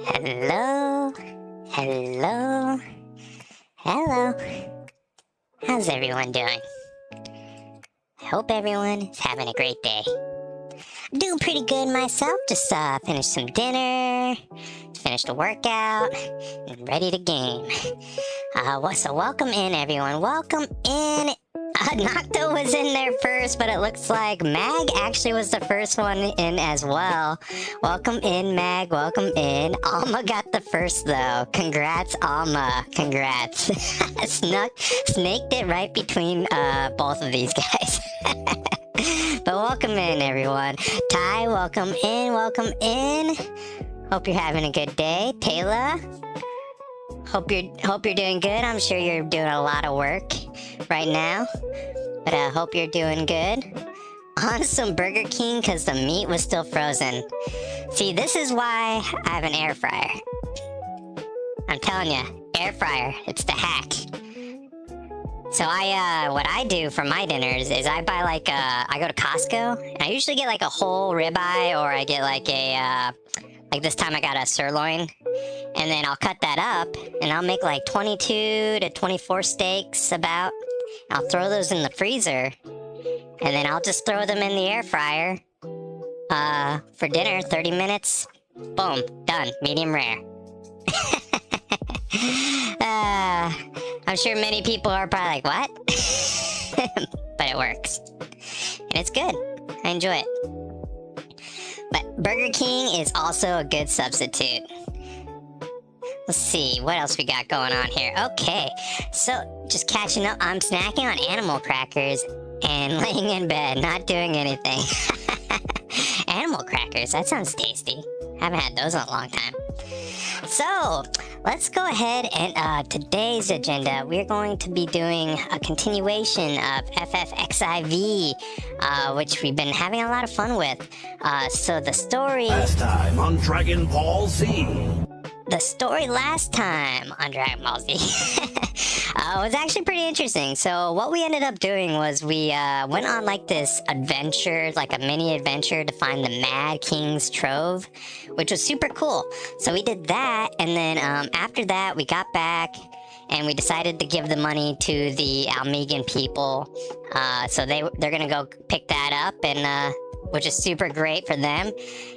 Hello, hello, hello. How's everyone doing? I hope everyone is having a great day. I'm doing pretty good myself. Just finished some dinner, finished a workout, and ready to game. So welcome in, everyone. Welcome in. Nocto was in there first, but it looks like Mag actually was the first one in as well. Welcome in, Mag. Welcome in. Alma got the first, though. Congrats, Alma. Congrats. Snaked it right between both of these guys. But welcome in, everyone. Ty, welcome in. Welcome in. Hope you're having a good day. Taylor, hope you're doing good. I'm sure you're doing a lot of work right now, but I hope you're doing good. On some Burger King because the meat was still frozen. See, this is why I have an air fryer. I'm telling you, air fryer, it's the hack. So what I do for my dinners is I buy I go to Costco, and I usually get like a whole ribeye, or I get like like this time I got a sirloin, and then I'll cut that up, and I'll make like 22 to 24 steaks about. I'll throw those in the freezer, and then I'll just throw them in the air fryer for dinner, 30 minutes, boom, done, medium rare. I'm sure many people are probably like, what? But it works, and it's good. I enjoy it. But Burger King is also a good substitute. Let's see, what else we got going on here? Okay, so just catching up. I'm snacking on animal crackers and laying in bed, not doing anything. Animal crackers, that sounds tasty. Haven't had those in a long time. So, let's go ahead and today's agenda, we're going to be doing a continuation of FFXIV, which we've been having a lot of fun with. So the story... Last time on Dragon Ball Z. The story last time on Dragon Ball Z was actually pretty interesting. So what we ended up doing was we went on like this adventure, like a mini adventure to find the Mad King's Trove, which was super cool. So we did that, and then after that we got back and we decided to give the money to the Almegan people. So they're gonna go pick that up, and which is super great for them.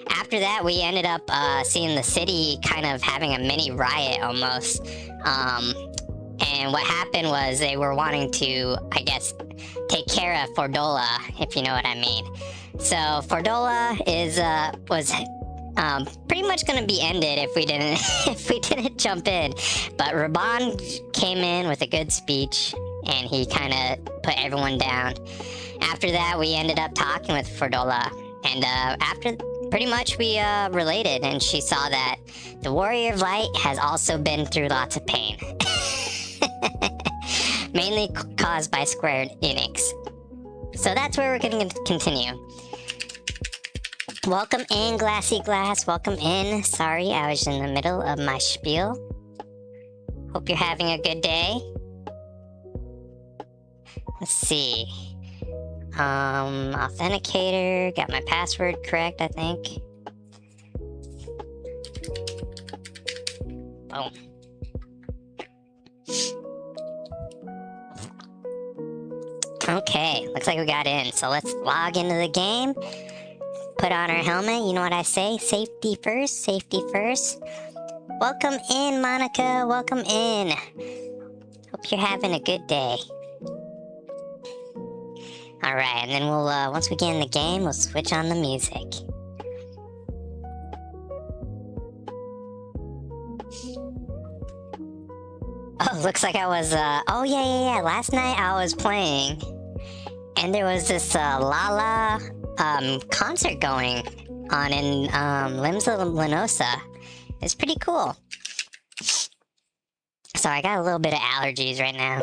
After that, we ended up seeing the city kind of having a mini riot almost. And what happened was they were wanting to, I guess, take care of Fordola, if you know what I mean. So Fordola was pretty much going to be ended if we didn't jump in. But Raban came in with a good speech, and he kind of put everyone down. After that, we ended up talking with Fordola, and after pretty much we related, and she saw that the Warrior of Light has also been through lots of pain. Mainly caused by Square Enix. So that's where we're going to continue. Welcome in, Glassy Glass. Welcome in. Sorry, I was in the middle of my spiel. Hope you're having a good day. Let's see. Authenticator, got my password correct, I think. Boom. Okay, looks like we got in. So let's log into the game. Put on our helmet, you know what I say? Safety first, safety first. Welcome in, Monica, welcome in. Hope you're having a good day. Alright, and then we'll, once we get in the game, we'll switch on the music. Oh, looks like I was, oh yeah, last night I was playing, and there was this, Lala, concert going on in, Limbs of Lenosa. It's pretty cool. Sorry, I got a little bit of allergies right now.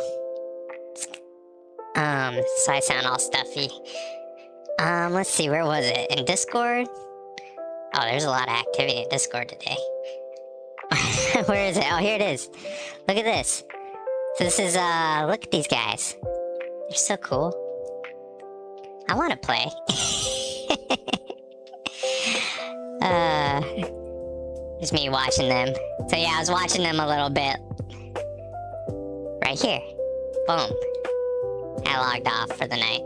So I sound all stuffy. Let's see, where was it? In Discord? Oh, there's a lot of activity in Discord today. Where is it? Oh, here it is. Look at this. So this is, look at these guys. They're so cool. I want to play. Just me watching them. So yeah, I was watching them a little bit. Right here. Boom. I logged off for the night.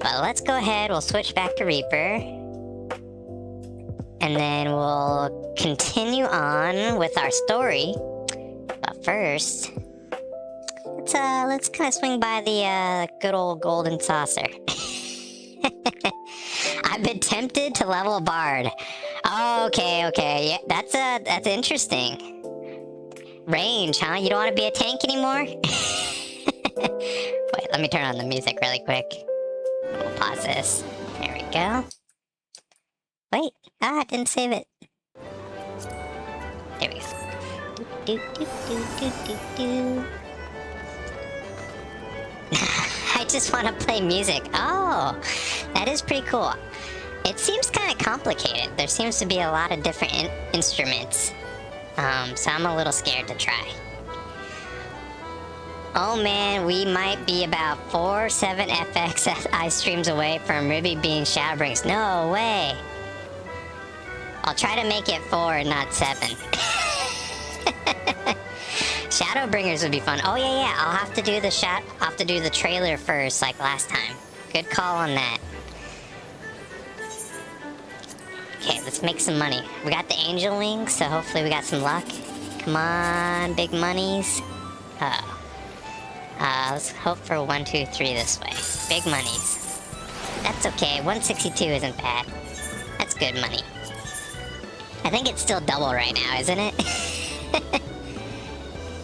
But let's go ahead, we'll switch back to Reaper. And then we'll continue on with our story. But first, let's kind of swing by the good old golden saucer. I've been tempted to level Bard. Oh, okay. Yeah, that's interesting. Range, huh? You don't want to be a tank anymore? Wait, let me turn on the music really quick. We'll pause this. There we go. Wait, I didn't save it. There we go. Do. I just want to play music. Oh, that is pretty cool. It seems kind of complicated. There seems to be a lot of different instruments. So I'm a little scared to try. Oh man, we might be about 4 7 FFXIV streams away from Ruby being Shadowbringers. No way. I'll try to make it 4 and not 7. Shadowbringers would be fun. Oh yeah. I'll have to do the trailer first, like last time. Good call on that. Okay, let's make some money. We got the angel wings, so hopefully we got some luck. Come on, big monies. Uh-oh. Let's hope for 1, 2, 3 this way. Big monies. That's okay. 162 isn't bad. That's good money. I think it's still double right now, isn't it?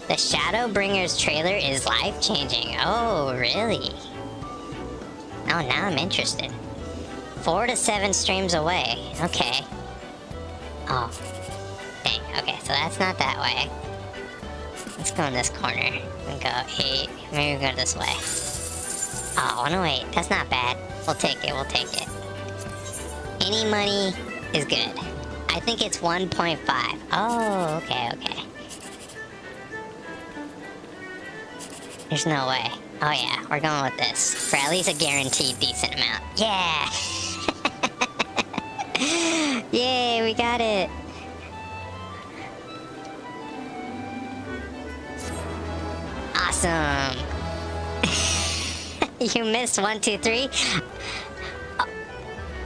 The Shadowbringers trailer is life-changing. Oh, really? Oh, now I'm interested. 4 to 7 streams away. Okay. Oh. Dang. Okay, so that's not that way. Let's go in this corner. And go 8. Maybe we go this way. Oh, 108. That's not bad. We'll take it. Any money is good. I think it's 1.5. Oh, okay. There's no way. Oh yeah, we're going with this. For at least a guaranteed decent amount. Yeah! Yay, we got it! Awesome! You missed 1, 2, 3? Oh,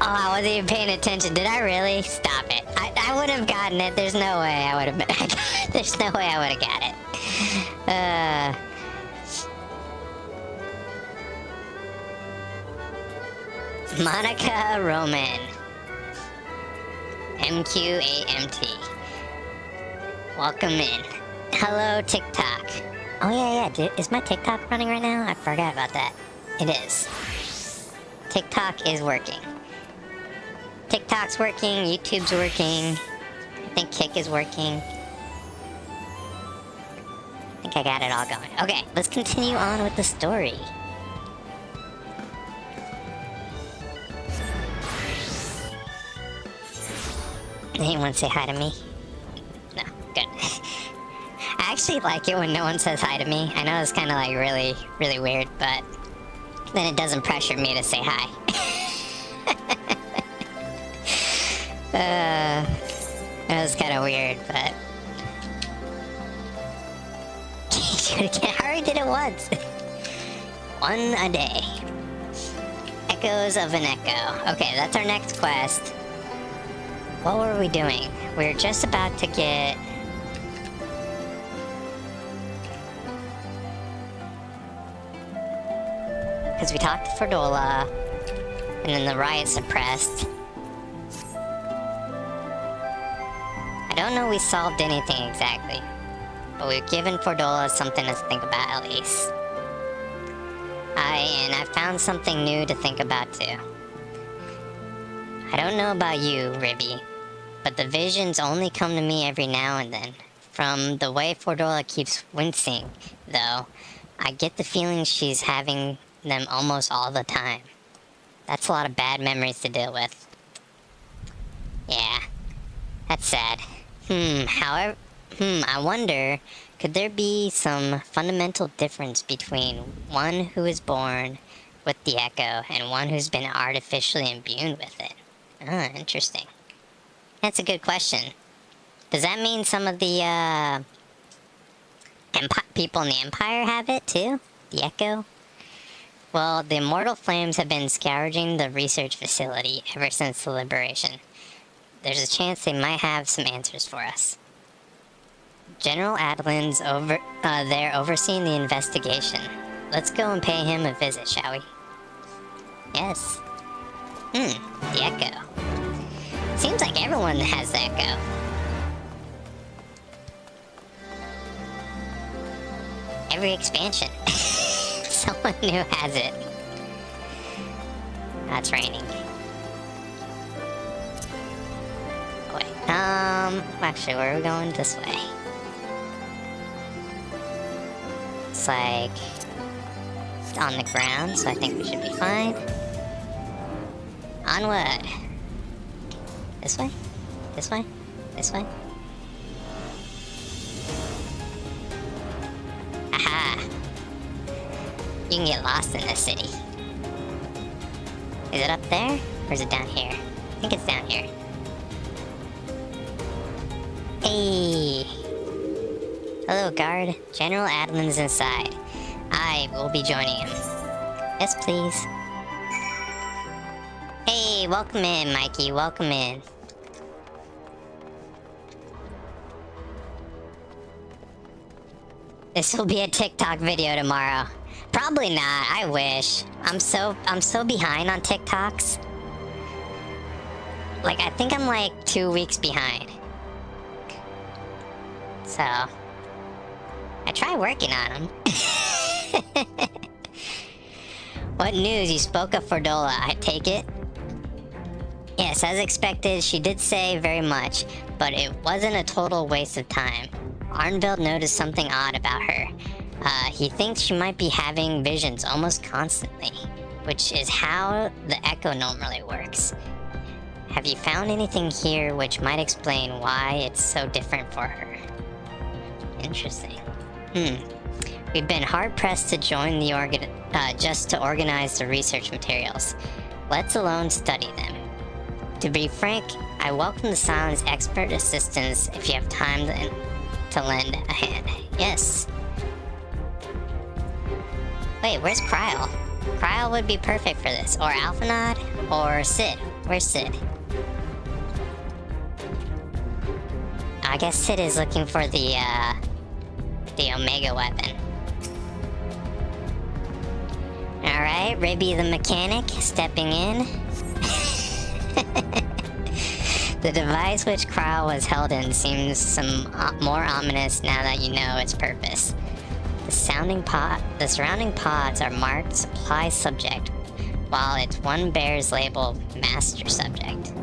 I wasn't even paying attention. Did I really? Stop it. I would have gotten it. There's no way I would have... There's no way I would have got it. Monica Roman. MQ8MT. Welcome in. Hello, TikTok. Oh, yeah. Is my TikTok running right now? I forgot about that. It is. TikTok is working. TikTok's working. YouTube's working. I think Kick is working. I think I got it all going. Okay, let's continue on with the story. Anyone say hi to me? No, good. I actually like it when no one says hi to me. I know it's kind of like really, really weird, but then it doesn't pressure me to say hi. It was kind of weird, but... I already did it once. One a day. Echoes of an Echo. Okay, that's our next quest. What were we doing? We were just about to get... Because we talked to Fordola, and then the riot suppressed. I don't know we solved anything exactly, but we've given Fordola something to think about at least. And I found something new to think about too. I don't know about you, Ribby, but the visions only come to me every now and then. From the way Fordola keeps wincing, though, I get the feeling she's having them almost all the time. That's a lot of bad memories to deal with. Yeah, that's sad. However, I wonder, could there be some fundamental difference between one who is born with the Echo and one who's been artificially imbued with it? Ah, interesting. That's a good question. Does that mean some of the people in the Empire have it too? The Echo? Well, the Immortal Flames have been scourging the research facility ever since the liberation. There's a chance they might have some answers for us. General Adlin's there overseeing the investigation. Let's go and pay him a visit, shall we? Yes. The Echo. Seems like everyone has the Echo. Every expansion. Someone new has it. It's raining. Wait, actually, where are we going? This way. It's like on the ground, so I think we should be fine. Onward. This way? This way? This way? Aha! You can get lost in this city. Is it up there? Or is it down here? I think it's down here. Hey! Hello, guard. General Adlin's inside. I will be joining him. Yes, please. Hey, welcome in, Mikey. Welcome in. This will be a TikTok video tomorrow. Probably not. I wish. I'm so behind on TikToks. Like, I think I'm like 2 weeks behind. So I try working on them. What news? You spoke of Fordola. I take it? Yes, as expected, she did say very much, but it wasn't a total waste of time. Arnveld noticed something odd about her. He thinks she might be having visions almost constantly, which is how the Echo normally works. Have you found anything here which might explain why it's so different for her? Interesting. We've been hard-pressed to join the just to organize the research materials, let alone study them. To be frank, I welcome the Silence expert assistance if you have time to lend a hand. Yes. Wait, where's Kryl? Kryl would be perfect for this. Or Alphanod, or Sid. Where's Sid? I guess Sid is looking for the Omega weapon. Alright, Ribby the mechanic stepping in. The device which Kryl was held in seems some more ominous now that you know its purpose. The surrounding pods are marked supply subject, while its one bears label master subject.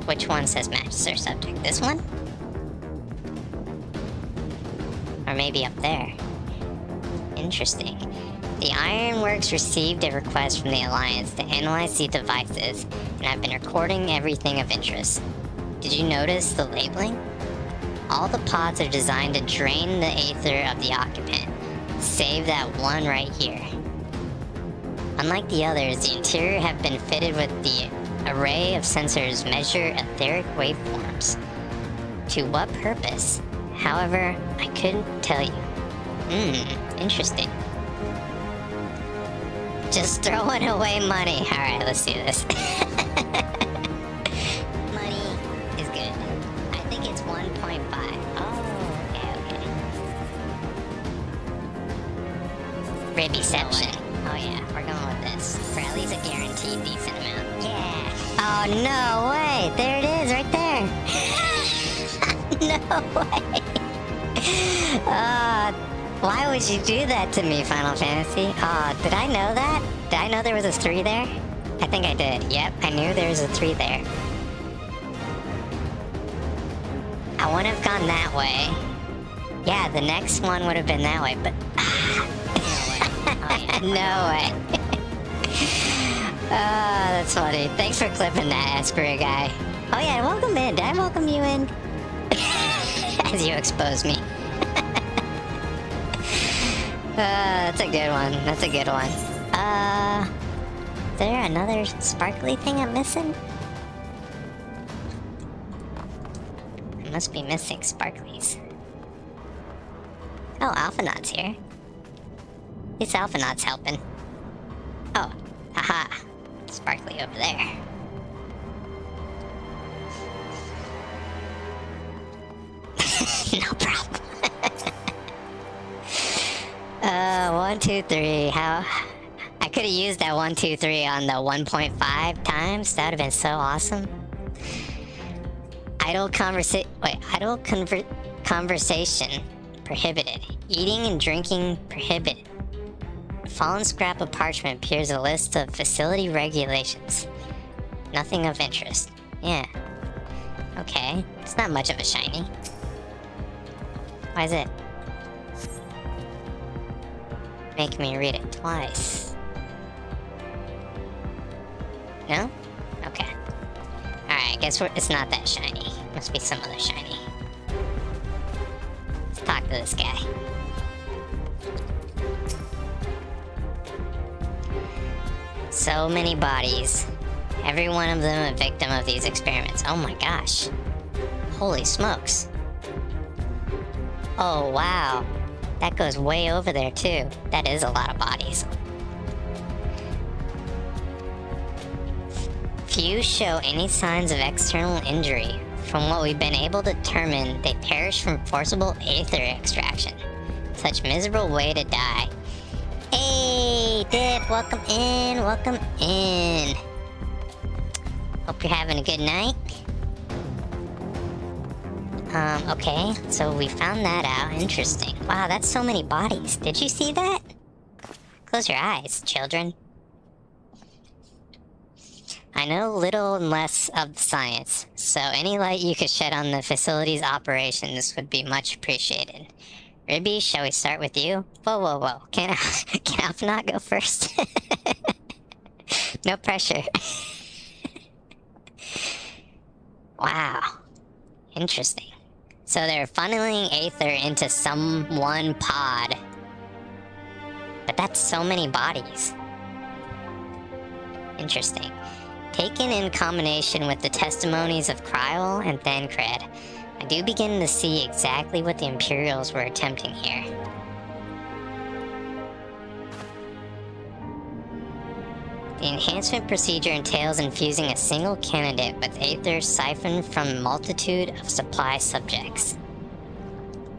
Which one says master subject? This one? Or maybe up there. Interesting. The Ironworks received a request from the Alliance to analyze the devices, and I've been recording everything of interest. Did you notice the labeling? All the pods are designed to drain the aether of the occupant, save that one right here. Unlike the others, the interior have been fitted with the array of sensors measure etheric waveforms. To what purpose? However, I couldn't tell you. Interesting. Just throwing away money. Alright, let's do this. Money is good. I think it's 1.5. Oh, okay. Ribbyception. Oh yeah, we're going with this. For at least a guaranteed decent amount. Yeah. Oh, no way. There it is, right there. No way. Why would you do that to me, Final Fantasy? Did I know that? Did I know there was a 3 there? I think I did. Yep, I knew there was a 3 there. I wouldn't have gone that way. Yeah, the next one would have been that way, but... No way. That's funny. Thanks for clipping that, Aspera guy. Oh yeah, welcome in. Did I welcome you in? As you expose me. That's a good one. That's a good one. Is there another sparkly thing I'm missing? must be missing sparklies. Oh, Alphanaut's here. This Alphanaut's helping. Oh, haha. Sparkly over there. No problem. 1, 2, 3. How? I could have used that 1, 2, 3 on the 1.5 times. That would have been so awesome. Idle conversation prohibited. Eating and drinking prohibited. Fallen scrap of parchment appears a list of facility regulations. Nothing of interest. Yeah. Okay. It's not much of a shiny. Why is it make me read it twice? No? Okay. Alright, I guess it's not that shiny. Must be some other shiny. Let's talk to this guy. So many bodies. Every one of them a victim of these experiments. Oh my gosh. Holy smokes. Oh wow. That goes way over there too. That is a lot of bodies. Few show any signs of external injury. From what we've been able to determine, they perish from forcible aether extraction. Such miserable way to die. Hey, Dip, welcome in, welcome in. Hope you're having a good night. Okay, so we found that out. Interesting. Wow, that's so many bodies. Did you see that? Close your eyes, children. I know little and less of the science, so any light you could shed on the facility's operations would be much appreciated. Ribby, shall we start with you? Whoa, whoa, whoa. Can Alphanaut go first? No pressure. Wow. Interesting. So they're funneling aether into some one pod. But that's so many bodies. Interesting. Taken in combination with the testimonies of Kryl and Thancred, I do begin to see exactly what the Imperials were attempting here. The enhancement procedure entails infusing a single candidate with aether siphoned from a multitude of supply subjects.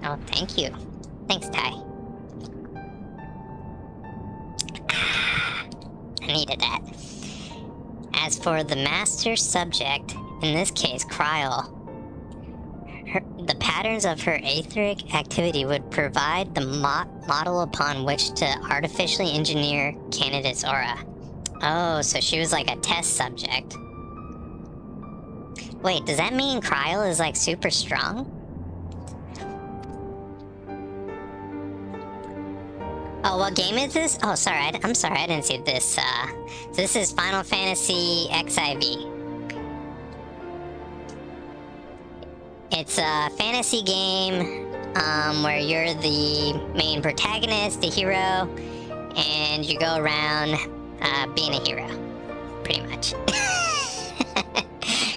Oh, thank you. Thanks, Ty. I needed that. As for the master subject, in this case, Kryl, the patterns of her aetheric activity would provide the model upon which to artificially engineer candidate's aura. Oh, so she was like a test subject. Wait, does that mean Kryl is like super strong? Oh, what game is this? Oh, sorry, I'm sorry, I didn't see this. This is Final Fantasy XIV. It's a fantasy game where you're the main protagonist, the hero, and you go around being a hero, pretty much.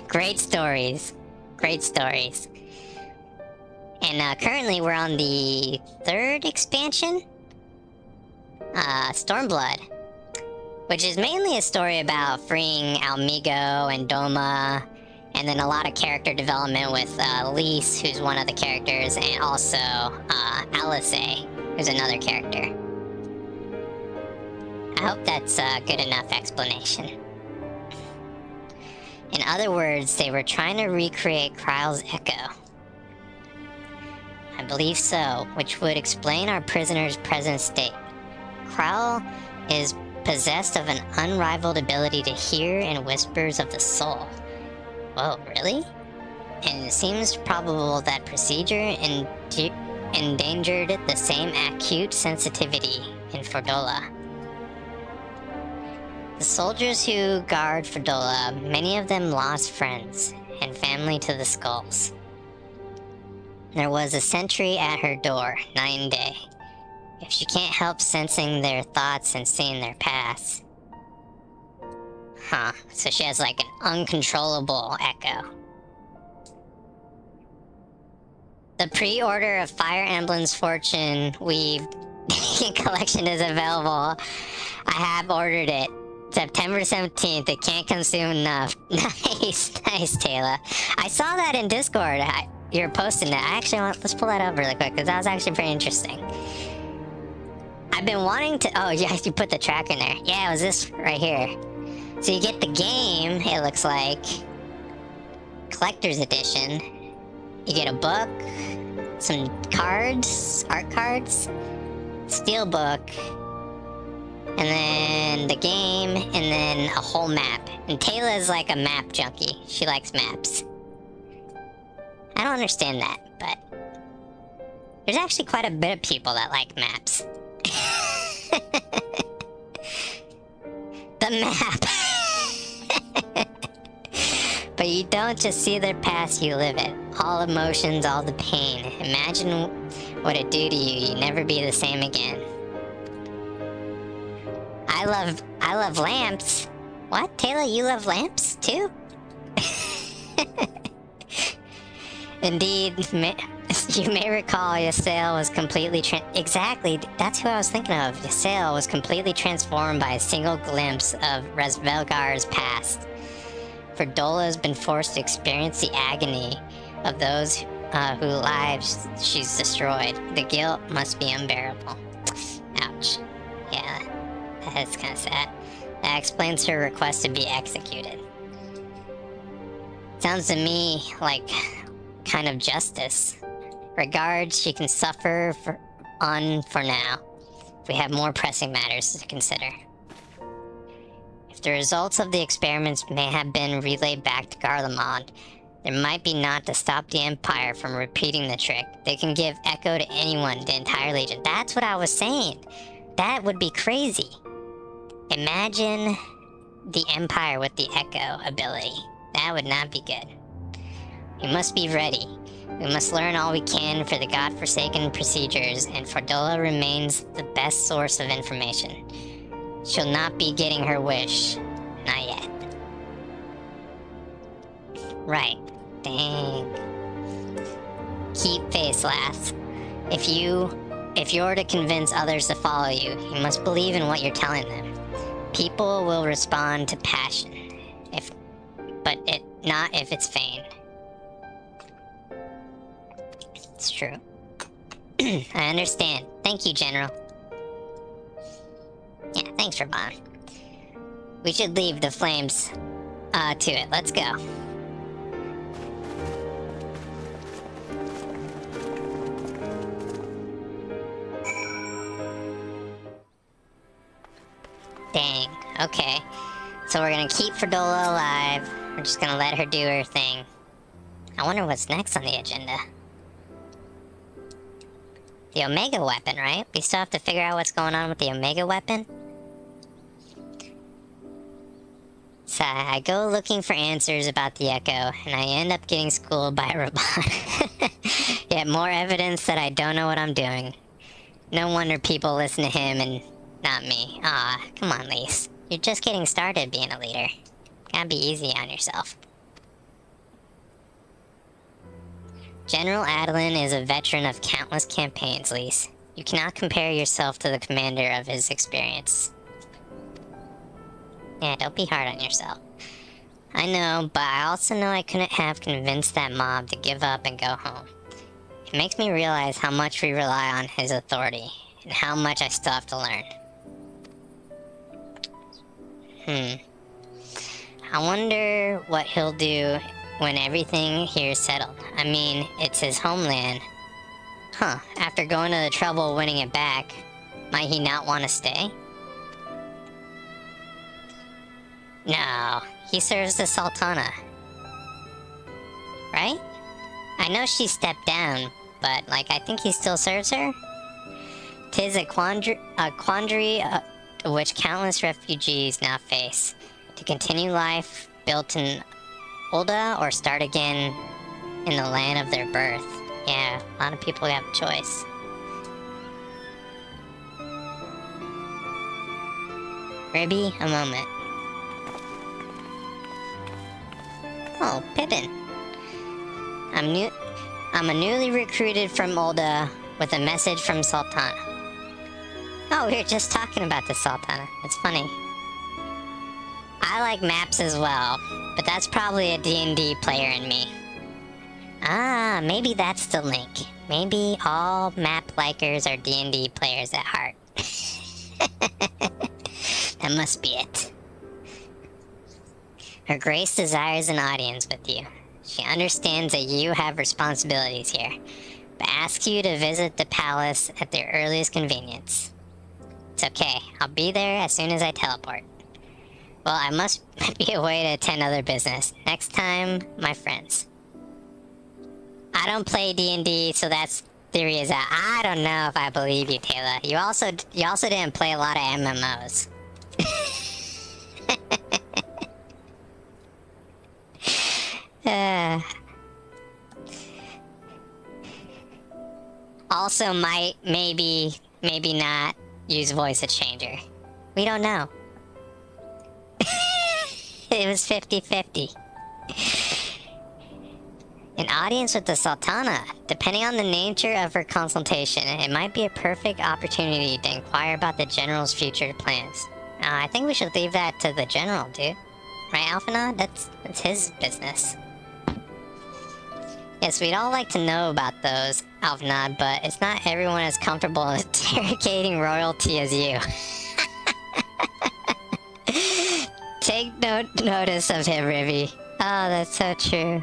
Great stories. Great stories. And currently we're on the 3rd expansion? Stormblood. Which is mainly a story about freeing Almigo and Doma, and then a lot of character development with Lise, who's one of the characters, and also Alice, who's another character. I hope that's a good enough explanation. In other words, they were trying to recreate Kryl's echo. I believe so, which would explain our prisoner's present state. Kryl is possessed of an unrivaled ability to hear in whispers of the soul. Whoa, really? And it seems probable that procedure endangered the same acute sensitivity in Fordola. The soldiers who guard Fordola, many of them lost friends and family to the skulls. There was a sentry at her door, night and day. If she can't help sensing their thoughts and seeing their paths. Huh, so she has like an uncontrollable echo. The pre-order of Fire Emblem's Fortune Weave collection is available. I have ordered it. September 17th. It can't consume enough. Nice, Taylor. I saw that in Discord. You're posting that. Let's pull that up really quick, because that was actually pretty interesting. I've been wanting to... Oh, yeah, you put the track in there. Yeah, it was this right here. So you get the game, it looks like. Collector's Edition. You get a book, some cards, art cards, steelbook, and then the game, and then a whole map. And Taylor's like a map junkie. She likes maps. I don't understand that, but there's actually quite a bit of people that like maps. The map. But you don't just see their past, you live it. All emotions, all the pain. Imagine what it do to you. You'd never be the same again. I love lamps. What? Taylor, you love lamps too? Indeed, you may recall Yassail was completely exactly, that's who I was thinking of. Yassail was completely transformed by a single glimpse of Resvelgar's past. For Dola has been forced to experience the agony of those whose lives she's destroyed. The guilt must be unbearable. Ouch. Yeah, that's kind of sad. That explains her request to be executed. Sounds to me like kind of justice. Regards, she can suffer for now. We have more pressing matters to consider. If the results of the experiments may have been relayed back to Garlemald, there might be naught to stop the Empire from repeating the trick. They can give Echo to anyone, the entire Legion. That's what I was saying. That would be crazy. Imagine the Empire with the Echo ability. That would not be good. We must be ready. We must learn all we can for the godforsaken procedures, and Fordola remains the best source of information. She'll not be getting her wish. Not yet. Right. Dang. Keep face, lass. If you're to convince others to follow you, you must believe in what you're telling them. People will respond to passion, not if it's feigned. It's true. I understand. Thank you, General. Yeah, thanks, Raban. We should leave the flames to it. Let's go. Dang. Okay. So we're gonna keep Fordola alive. We're just gonna let her do her thing. I wonder what's next on the agenda. The Omega weapon, right? We still have to figure out what's going on with the Omega weapon. So I go looking for answers about the Echo, and I end up getting schooled by a robot. Yet more evidence that I don't know what I'm doing. No wonder people listen to him and not me. Aw, come on, Lise. You're just getting started being a leader. Gotta be easy on yourself. General Adeline is a veteran of countless campaigns, Lise. You cannot compare yourself to the commander of his experience. Yeah, don't be hard on yourself. I know, but I also know I couldn't have convinced that mob to give up and go home. It makes me realize how much we rely on his authority, and how much I still have to learn. I wonder what he'll do when everything here is settled. I mean, it's his homeland. Huh, after going to the trouble of winning it back, might he not want to stay? No, he serves the Sultana. Right? I know she stepped down, but, I think he still serves her? 'Tis a quandary which countless refugees now face. To continue life built in Ulda or start again in the land of their birth. Yeah, a lot of people have a choice. Ribby, a moment. Oh, Pippin. I'm a newly recruited from Olda with a message from Sultana. Oh, we were just talking about the Sultana. It's funny. I like maps as well, but that's probably a D&D player in me. Ah, maybe that's the link. Maybe all map likers are D&D players at heart. That must be it. Her Grace desires an audience with you. She understands that you have responsibilities here, but asks you to visit the palace at the earliest convenience. It's okay, I'll be there as soon as I teleport. Well, I must be away to attend other business. Next time, my friends. I don't play D&D, so that's theory is out. I don't know if I believe you, Taylor. You also didn't play a lot of MMOs. Also maybe not use voice changer. We don't know. It was 50-50. An audience with the Sultana. Depending on the nature of her consultation, it might be a perfect opportunity to inquire about the General's future plans. I think we should leave that to the General, dude. Right, Alphanod? That's his business. Yes, we'd all like to know about those, Alphanod, but it's not everyone as comfortable interrogating royalty as you. Take notice of him, Rivy. Oh, that's so true.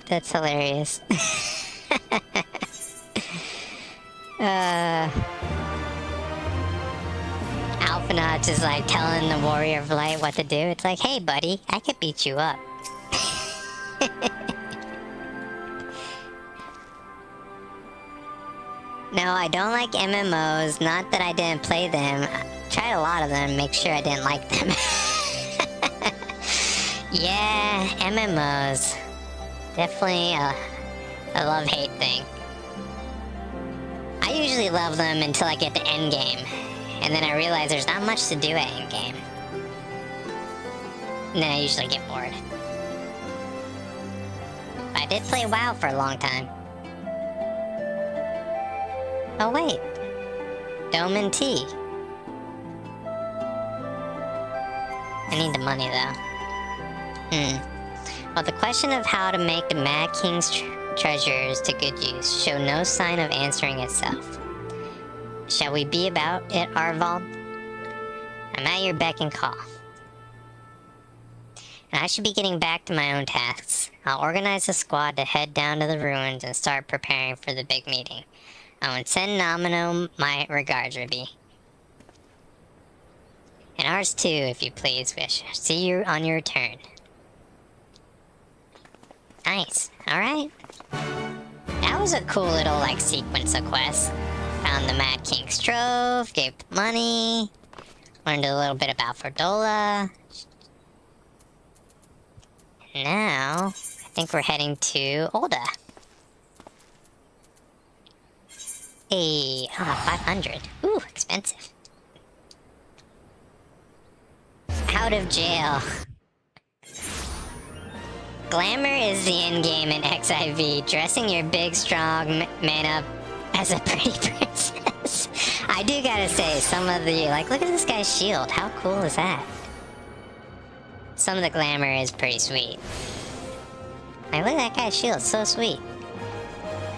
That's hilarious. Alphanot is like telling the Warrior of Light what to do. It's like, hey buddy, I could beat you up. No, I don't like MMOs. Not that I didn't play them. I tried a lot of them, make sure I didn't like them. Yeah, MMOs. Definitely a love-hate thing. I usually love them until I get to endgame. And then I realize there's not much to do at endgame. And then I usually get bored. But I did play WoW for a long time. Oh wait. Dome and Tea. I need the money though. Well, the question of how to make the Mad King's treasures to good use show no sign of answering itself. Shall we be about it, Arvald? I'm at your beck and call. And I should be getting back to my own tasks. I'll organize a squad to head down to the ruins and start preparing for the big meeting. I would send Nomino my regards, Ribby. And ours too, if you please, Wish. See you on your return. Nice. Alright. That was a cool little, like, sequence of quests. Found the Mad King's Trove, gave the money, learned a little bit about Fordola. Now, I think we're heading to Olda. Hey, 500. Ooh, expensive. Out of jail. Glamour is the endgame in XIV. Dressing your big, strong man up as a pretty princess. I do gotta say, some of the, like, look at this guy's shield. How cool is that? Some of the glamour is pretty sweet. Like, look at that guy's shield. It's so sweet.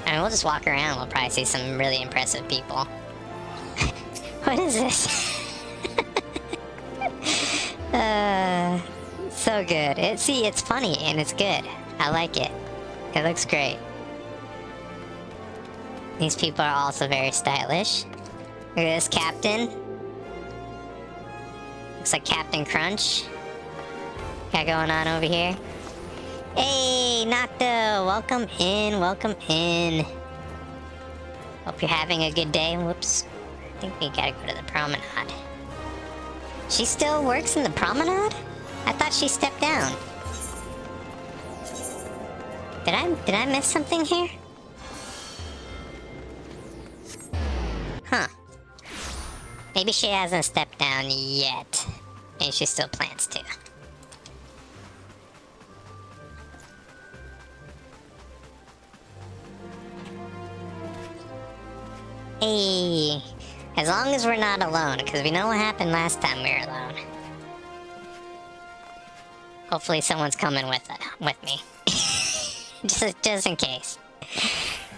I mean, we'll just walk around. We'll probably see some really impressive people. What is this? So good. See, it's funny and it's good. I like it. It looks great. These people are also very stylish. Look at this captain. Looks like Captain Crunch. Got going on over here. Hey, Nocto! Welcome in, welcome in. Hope you're having a good day. Whoops. I think we gotta go to the promenade. She still works in the promenade? I thought she stepped down. Did I miss something here? Huh. Maybe she hasn't stepped down yet. Maybe she still plans to. Hey, as long as we're not alone, because we know what happened last time we were alone. Hopefully someone's coming with me. just in case.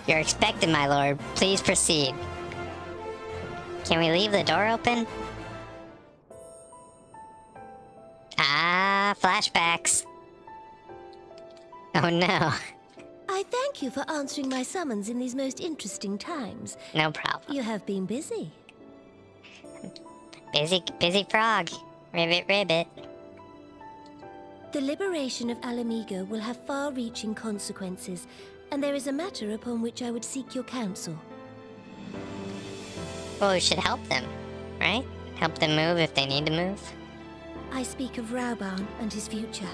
You're expected, my lord. Please proceed. Can we leave the door open? Ah, flashbacks. Oh no. I thank you for answering my summons in these most interesting times. No problem. You have been busy. Busy frog. Ribbit, ribbit. The liberation of Alamigo will have far-reaching consequences, and there is a matter upon which I would seek your counsel. Well, we should help them, right? Help them move if they need to move. I speak of Rauban and his future.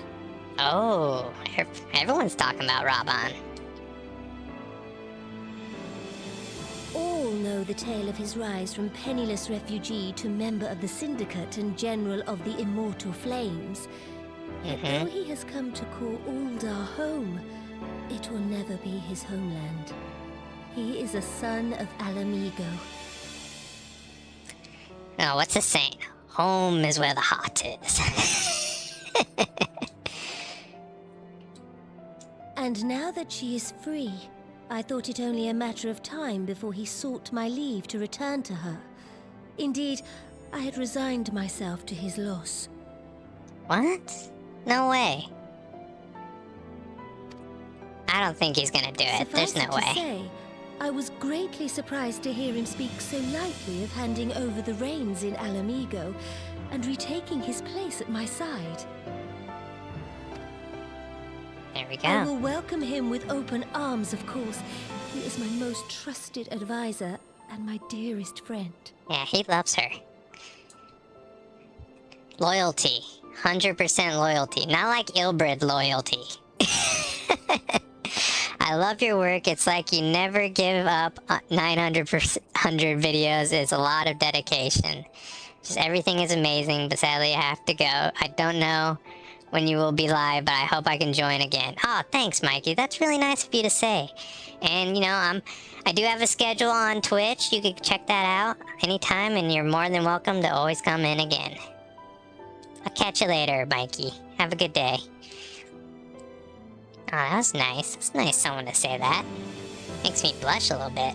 Oh, everyone's talking about Raban. All know the tale of his rise from penniless refugee to member of the Syndicate and General of the Immortal Flames. Yet though he has come to call Uldar home, it will never be his homeland. He is a son of Alamigo. Oh, what's the saying? Home is where the heart is. And now that she is free, I thought it only a matter of time before he sought my leave to return to her. Indeed, I had resigned myself to his loss. What? No way. I don't think he's gonna do it. There's no way. Say, I was greatly surprised to hear him speak so lightly of handing over the reins in Alamigo and retaking his place at my side. There we go. I will welcome him with open arms, of course. He is my most trusted advisor and my dearest friend. Yeah, he loves her. Loyalty. 100% loyalty. Not like Ilbrid loyalty. I love your work. It's like you never give up. 900 videos is a lot of dedication. Just everything is amazing, but sadly I have to go. I don't know when you will be live, but I hope I can join again. Oh, thanks, Mikey. That's really nice of you to say. And, you know, I do have a schedule on Twitch. You can check that out anytime, and you're more than welcome to always come in again. I'll catch you later, Mikey. Have a good day. Oh, that was nice. It's nice someone to say that. Makes me blush a little bit.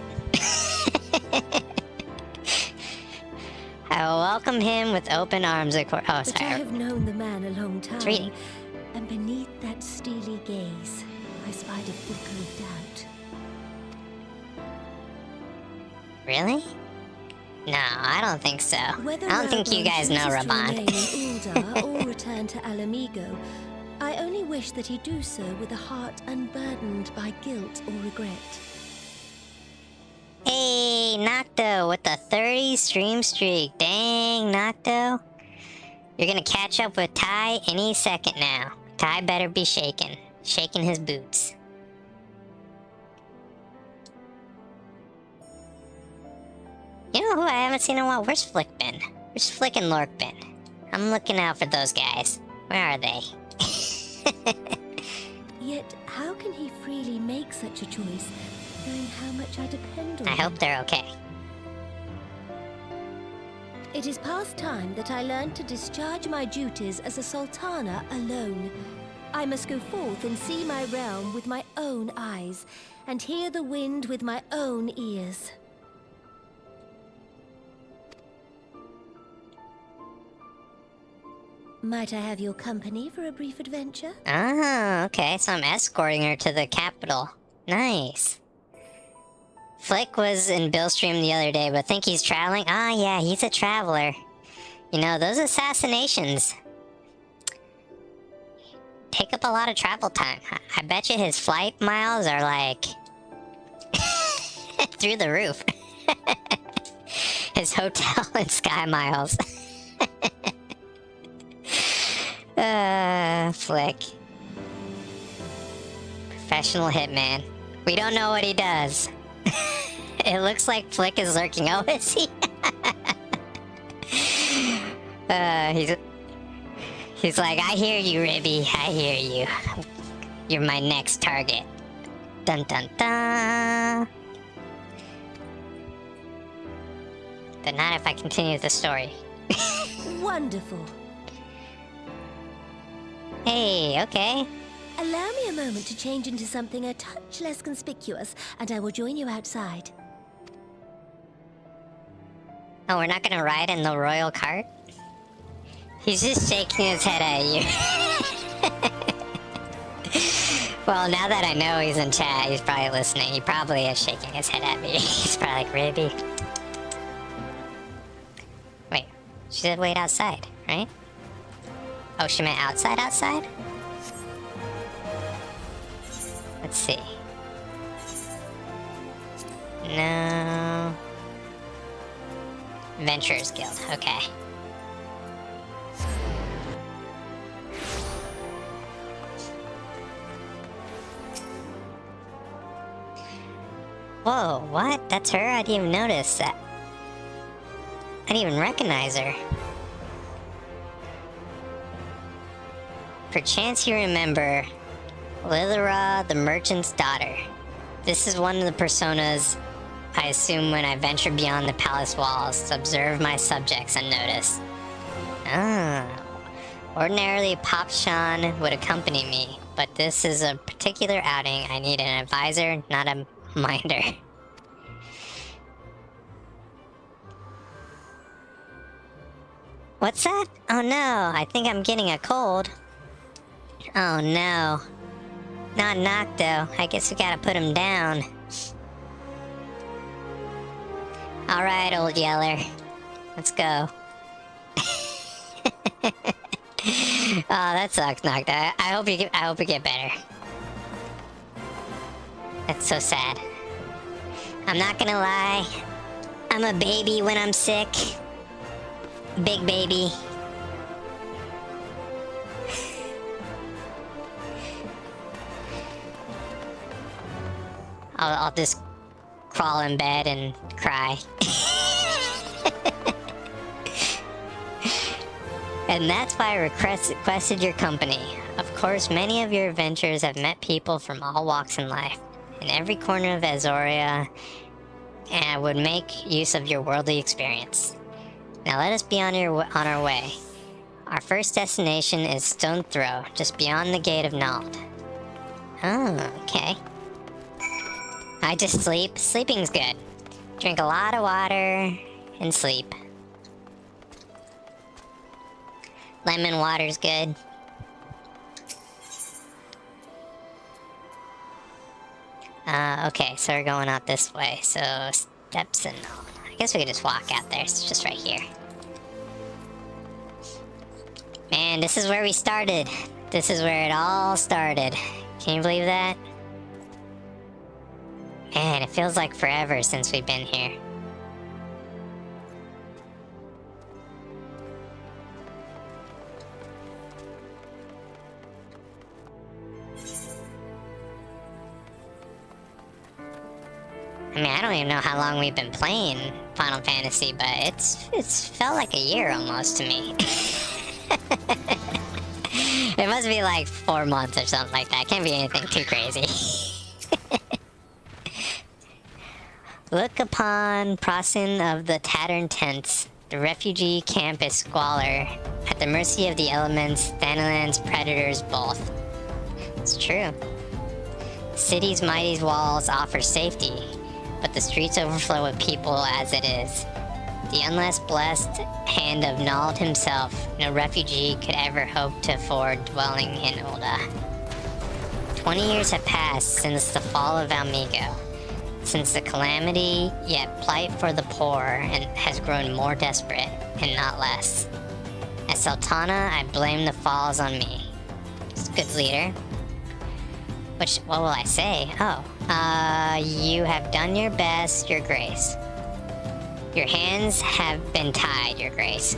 I will welcome him with open arms, of course. Oh, sorry. But I have known the man a long time. It's reading. And beneath that steely gaze, I spied a flicker of doubt. Really? No, I don't think so. Whether I don't think you guys know chooses to Raban. remain in Uldar or return to Alamigo, I only wish that he do so with a heart unburdened by guilt or regret. Hey, Nocto with the 30 stream streak. Dang, Nocto. You're gonna catch up with Ty any second now. Ty better be shaking his boots. You know who I haven't seen in a while? Where's Flick been? Where's Flick and Lork been? I'm looking out for those guys. Where are they? Yet, how can he freely make such a choice, knowing how much I depend on I him? hope they're okay. It is past time that I learned to discharge my duties as a sultana alone. I must go forth and see my realm with my own eyes, and hear the wind with my own ears. Might I have your company for a brief adventure? Ah, okay, so I'm escorting her to the capital. Nice. Flick was in Bill's stream the other day, but I think he's traveling. Ah, yeah, he's a traveler. You know, those assassinations take up a lot of travel time. I bet you his flight miles are like through the roof. His hotel and sky miles. Flick. Professional hitman. We don't know what he does. It looks like Flick is lurking. Oh, is he? He's like, I hear you, Ribby. I hear you. You're my next target. Dun dun dun. but not if I continue with the story. Wonderful. Hey, okay. Allow me a moment to change into something a touch less conspicuous, and I will join you outside. Oh, we're not gonna ride in the royal cart? He's just shaking his head at you. Well, now that I know he's in chat, he's probably listening. He probably is shaking his head at me. He's probably like, really? Wait, she said wait outside, right? Oh, she meant outside? Let's see. No. Adventurers Guild, okay. Whoa, what? That's her? I didn't even notice that. I didn't even recognize her. Perchance you remember Lilira, the merchant's daughter. This is one of the personas I assume when I venture beyond the palace walls to observe my subjects unnoticed. Ah. Ordinarily, Pop Shan would accompany me, but this is a particular outing. I need an advisor, not a minder. What's that? Oh no, I think I'm getting a cold. Oh no. Not knocked though. I guess we gotta put him down. Alright, old yeller. Let's go. Oh, that sucks, knocked out. I hope you get better. That's so sad. I'm not gonna lie. I'm a baby when I'm sick. Big baby. I'll just crawl in bed and cry. And that's why I requested your company. Of course, many of your adventurers have met people from all walks in life, in every corner of Azoria, and would make use of your worldly experience. Now let us be on our way. Our first destination is Stone Throw, just beyond the gate of Nald. Oh, okay. I just sleep. Sleeping's good. Drink a lot of water and sleep. Lemon water's good. Okay, so we're going out this way. So, steps and all. I guess we could just walk out there. It's just right here. Man, this is where we started. This is where it all started. Can you believe that? Man, it feels like forever since we've been here. I mean, I don't even know how long we've been playing Final Fantasy, but it's felt like a year almost to me. It must be like 4 months or something like that. It can't be anything too crazy. Look upon crossing of the tattered tents. The refugee camp is squalor, at the mercy of the elements, Thanalan's predators both. It's true. The city's mighty walls offer safety, but the streets overflow with people as it is. The unless blessed hand of Nald himself, no refugee could ever hope to afford dwelling in Ul'dah. 20 years have passed since the fall of Valmigo, since the calamity, yet plight for the poor and has grown more desperate, and not less. As Sultana, I blame the falls on me. It's a good leader. What will I say? Oh, you have done your best, Your Grace. Your hands have been tied, Your Grace.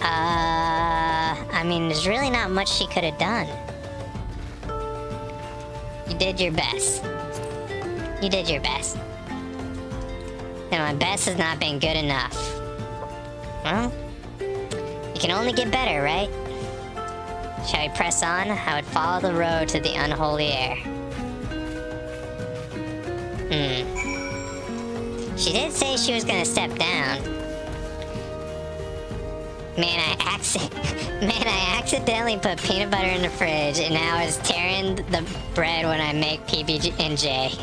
I mean, there's really not much she could have done. You did your best. You did your best. And my best has not been good enough. Well, you can only get better, right? Shall we press on? I would follow the road to the unholy air. She did say she was gonna step down. Man, I accidentally put peanut butter in the fridge, and now it's tearing the bread when I make PB&J.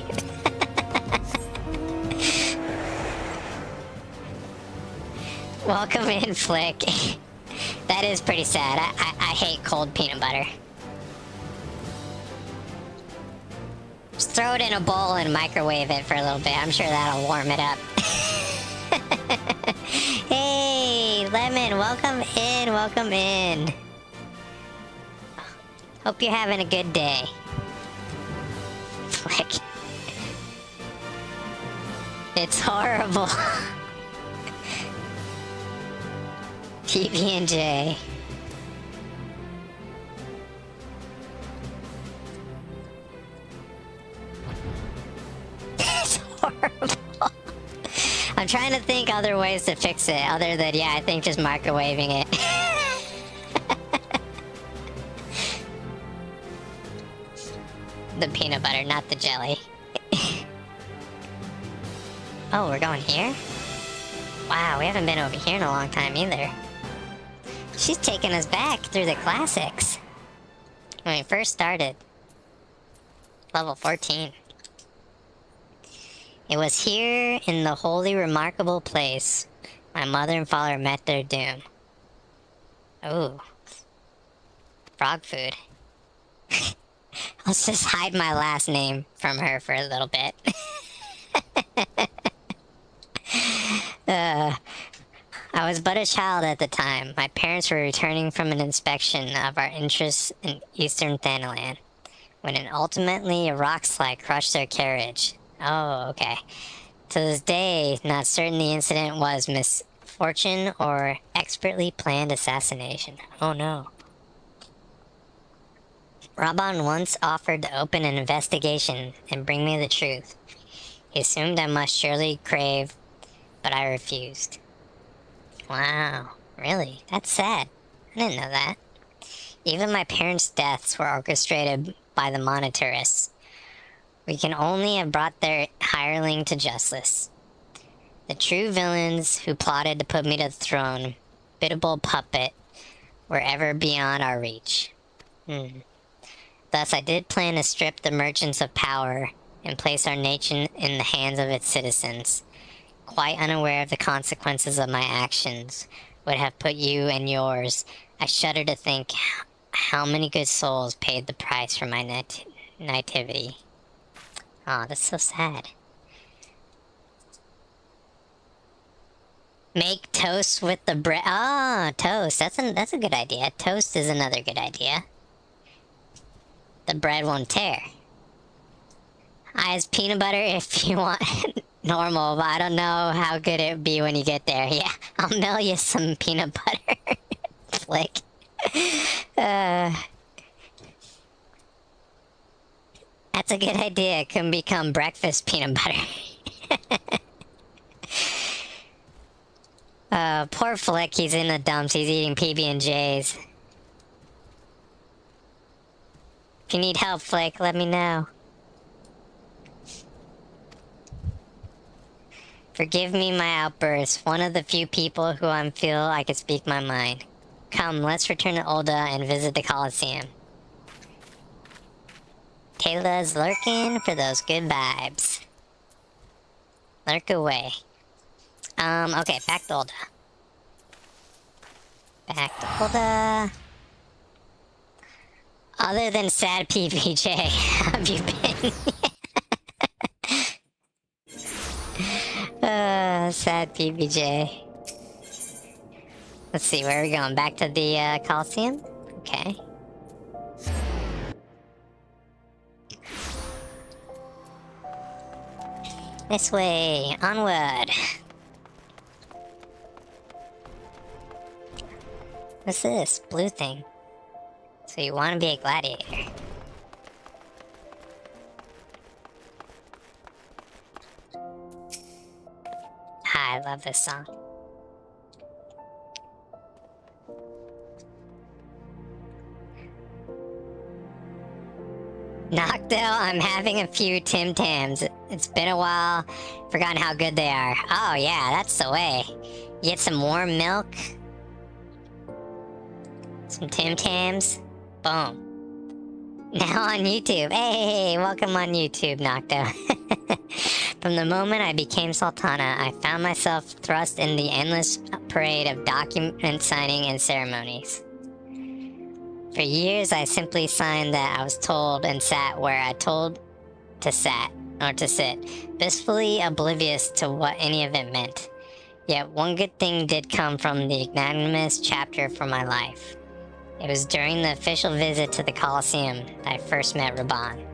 Welcome in, Flick. That is pretty sad. I hate cold peanut butter. Just throw it in a bowl and microwave it for a little bit. I'm sure that'll warm it up. Hey, Lemon, welcome in, welcome in. Hope you're having a good day. Flick. It's horrible. PB&J. It's horrible. I'm trying to think other ways to fix it, other than, yeah, I think just microwaving it. The peanut butter, not the jelly. Oh, we're going here? Wow, we haven't been over here in a long time either. She's taking us back through the classics. When we first started. Level 14. It was here in the holy remarkable place my mother and father met their doom. Ooh. Frog food. Let's just hide my last name from her for a little bit. I was but a child at the time. My parents were returning from an inspection of our interests in eastern Thanalan, when ultimately a rock slide crushed their carriage. Oh, okay. To this day, not certain the incident was misfortune or expertly planned assassination. Oh no. Raban once offered to open an investigation and bring me the truth. He assumed I must surely crave, but I refused. Wow, really? That's sad. I didn't know that. Even my parents' deaths were orchestrated by the monetarists. We can only have brought their hireling to justice. The true villains who plotted to put me to the throne, biddable puppet, were ever beyond our reach. Thus, I did plan to strip the merchants of power and place our nation in the hands of its citizens. Quite unaware of the consequences of my actions would have put you and yours. I shudder to think how many good souls paid the price for my nativity. Aw, that's so sad. Make toast with the bread. Ah, toast. That's a good idea. Toast is another good idea. The bread won't tear. Eyes peanut butter if you want normal, but I don't know how good it would be when you get there. Yeah, I'll mail you some peanut butter. Flick. That's a good idea. It can become breakfast peanut butter. Poor Flick, he's in the dumps. He's eating PB&Js. If you need help, Flick, let me know. Forgive me my outbursts. One of the few people who I feel I could speak my mind. Come, let's return to Ulda and visit the Colosseum. Kayla's lurking for those good vibes. Lurk away. Okay, back to Ulda. Back to Ulda. Other than sad PBJ, how have you been? Sad PBJ. Let's see, where are we going? Back to the Coliseum? Okay. This way, onward. What's this blue thing? So you want to be a gladiator? I love this song. Not Still, I'm having a few Tim Tams. It's been a while. Forgotten how good they are. Oh yeah, that's the way. You get some warm milk. Some Tim Tams. Boom. Now on YouTube. Hey, welcome on YouTube, Nocto. From the moment I became Sultana, I found myself thrust in the endless parade of document signing and ceremonies. For years, I simply signed that I was told and sat where I told to sit, blissfully oblivious to what any of it meant. Yet one good thing did come from the magnanimous chapter for my life. It was during the official visit to the Colosseum that I first met Raban.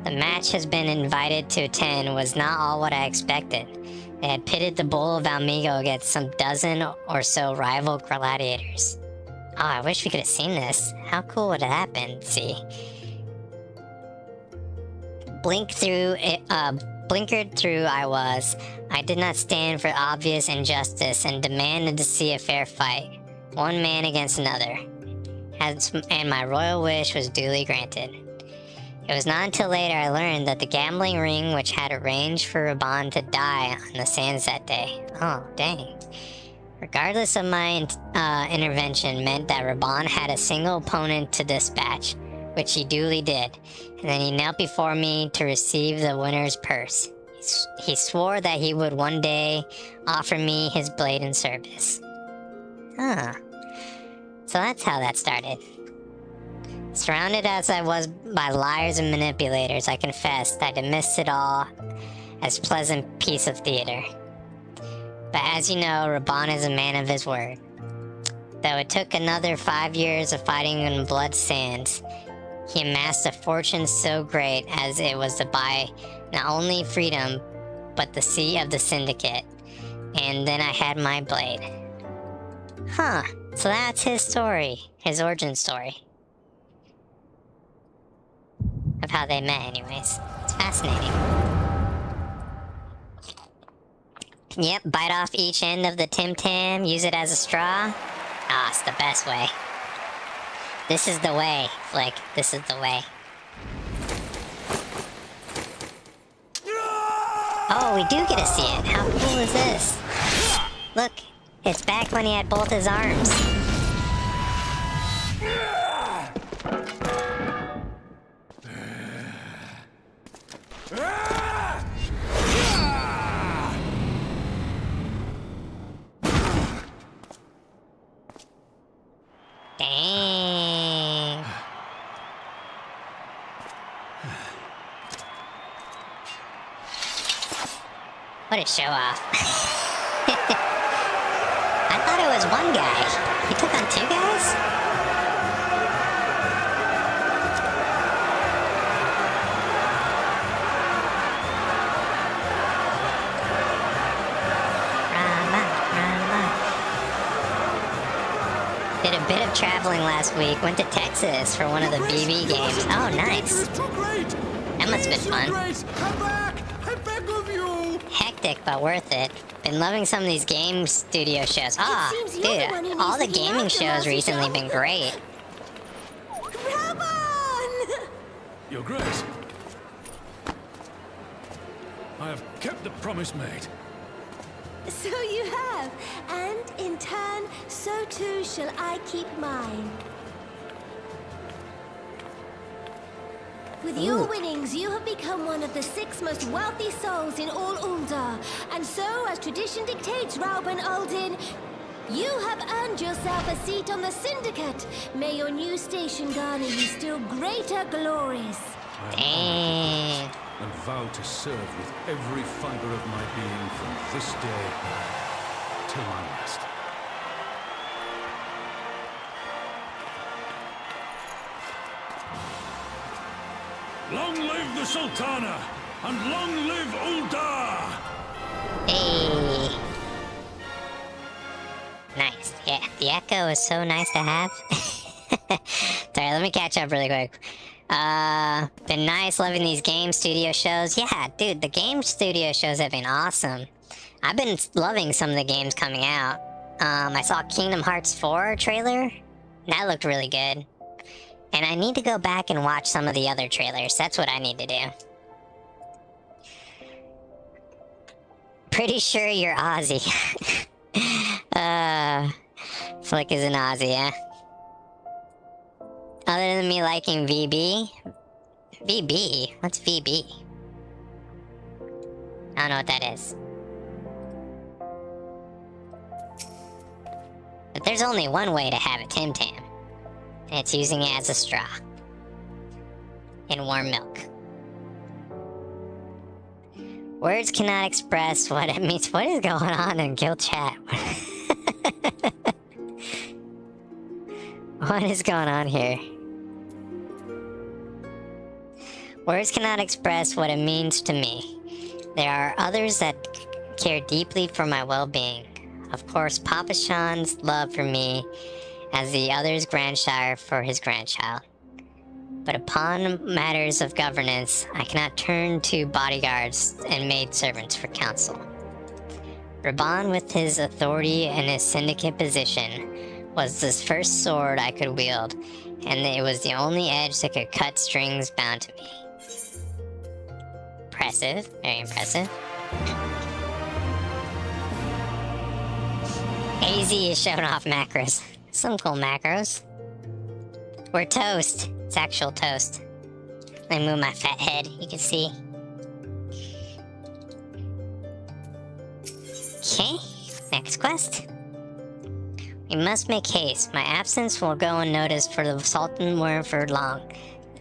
The match has been invited to attend was not all what I expected. They had pitted the Bull of Almigo against some dozen or so rival gladiators. Oh, I wish we could have seen this. How cool would it have been? See. Blinkered through I was. I did not stand for obvious injustice and demanded to see a fair fight. One man against another. And my royal wish was duly granted. It was not until later I learned that the gambling ring which had arranged for Raban to die on the sands that day. Oh, dang. Regardless of my intervention meant that Raban had a single opponent to dispatch, which he duly did, and then he knelt before me to receive the winner's purse. He swore that he would one day offer me his blade in service. Huh. So that's how that started. Surrounded as I was by liars and manipulators, I confessed I dismissed it all as a pleasant piece of theater. But as you know, Raban is a man of his word. Though it took another 5 years of fighting in blood sands, he amassed a fortune so great as it was to buy not only freedom, but the seat of the syndicate. And then I had my blade. Huh, so that's his story, his origin story. Of how they met anyways. It's fascinating. Yep, bite off each end of the Tim Tam, use it as a straw. Ah, it's the best way. This is the way, Flick. This is the way. Oh, we do get to see it. How cool is this? Look, it's back when he had both his arms. Dang. What a show off. I thought it was one guy. He took on two guys? Did a bit of traveling last week. Went to Texas for one of the BB games. Oh, nice. That must have been fun. Hectic, but worth it. Been loving some of these game studio shows. Ah, dude, all the gaming shows recently been great. Raban! Your Grace, I have kept the promise made. So you have, and in turn, so too shall I keep mine. With your winnings, you have become one of the 6 most wealthy souls in all Ul'dah. And so, as tradition dictates, Rauben Aldin, you have earned yourself a seat on the Syndicate. May your new station garner you still greater glories. Dang. And vow to serve with every fiber of my being from this day till my last. Long live the Sultana, and long live Ul'dah! Hey. Nice. Yeah, the echo is so nice to have. Sorry, let me catch up really quick. Been nice loving these game studio shows. Yeah, dude, the game studio shows have been awesome. I've been loving some of the games coming out. I saw Kingdom Hearts 4 trailer. That looked really good. And I need to go back and watch some of the other trailers. That's what I need to do. Pretty sure you're Aussie. Flick is an Aussie, yeah? Other than me liking VB? VB? What's VB? I don't know what that is. But there's only one way to have a Tim Tam. And it's using it as a straw. In warm milk. Words cannot express what it means. What is going on in Guild Chat? What is going on here? Words cannot express what it means to me. There are others that care deeply for my well-being. Of course, Papa Sean's love for me, as the other's grandchild for his grandchild. But upon matters of governance, I cannot turn to bodyguards and maidservants for counsel. Raban, with his authority and his syndicate position, was the first sword I could wield, and it was the only edge that could cut strings bound to me. Impressive, very impressive. AZ is showing off macros. Some cool macros. We're toast. It's actual toast. Let me move my fat head, you can see. Okay, next quest. We must make haste. My absence will go unnoticed for the Sultan were for long.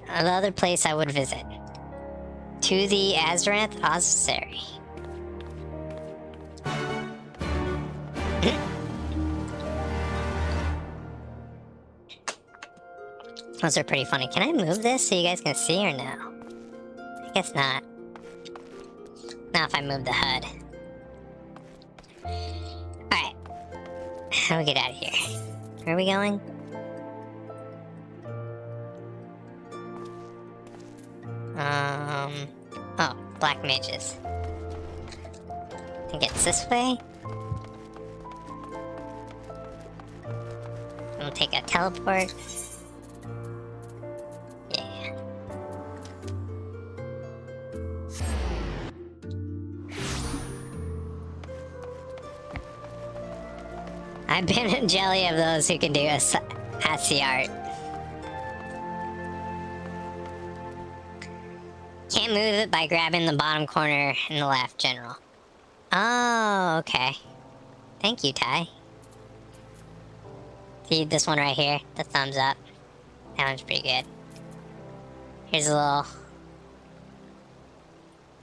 Another place I would visit. To the Azranth Ossuary. Those are pretty funny. Can I move this so you guys can see or no? I guess not. Not if I move the HUD. Alright. How do we get out of here? Where are we going? Oh, black mages. I think it's this way. We'll take a teleport. Yeah. I've been a jelly of those who can do ASCII art. Can't move it by grabbing the bottom corner in the left, General. Oh, okay. Thank you, Ty. See this one right here? The thumbs up. That one's pretty good. Here's a little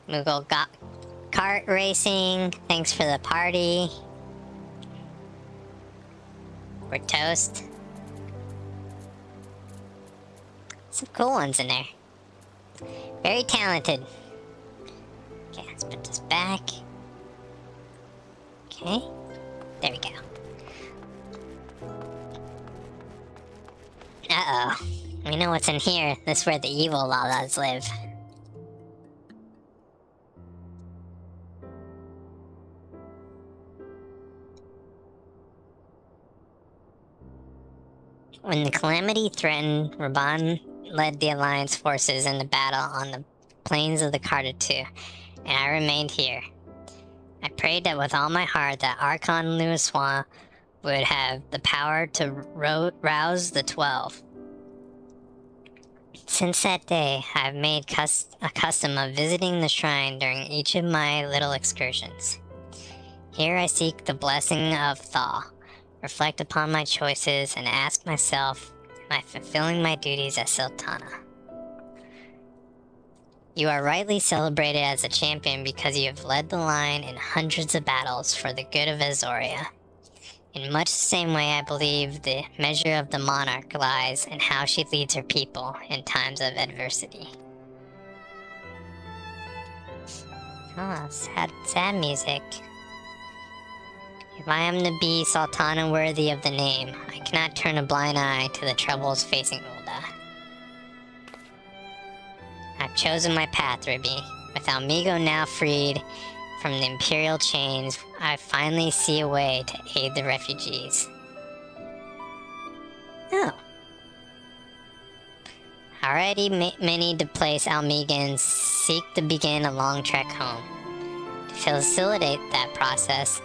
Moogle kart racing. Thanks for the party. We're toast. Some cool ones in there. Very talented. Okay, let's put this back. Okay. There we go. Uh-oh. We know what's in here. This is where the evil Lalas live. When the calamity threatened, Raban led the Alliance forces into battle on the plains of the Carta-2, and I remained here. I prayed that with all my heart that Archon Louisoix would have the power to rouse the 12. Since that day, I've made a custom of visiting the shrine during each of my little excursions. Here I seek the blessing of Thaw, reflect upon my choices, and ask myself, am I fulfilling my duties as Sultana? You are rightly celebrated as a champion because you have led the line in hundreds of battles for the good of Azoria. In much the same way, I believe the measure of the monarch lies in how she leads her people in times of adversity. Oh, sad music. If I am to be Sultana worthy of the name, I cannot turn a blind eye to the troubles facing Ul'dah. I've chosen my path, Ribby. With Almigo now freed from the Imperial chains, I finally see a way to aid the refugees. Oh. already many displaced Almegans seek to begin a long trek home. To facilitate that process,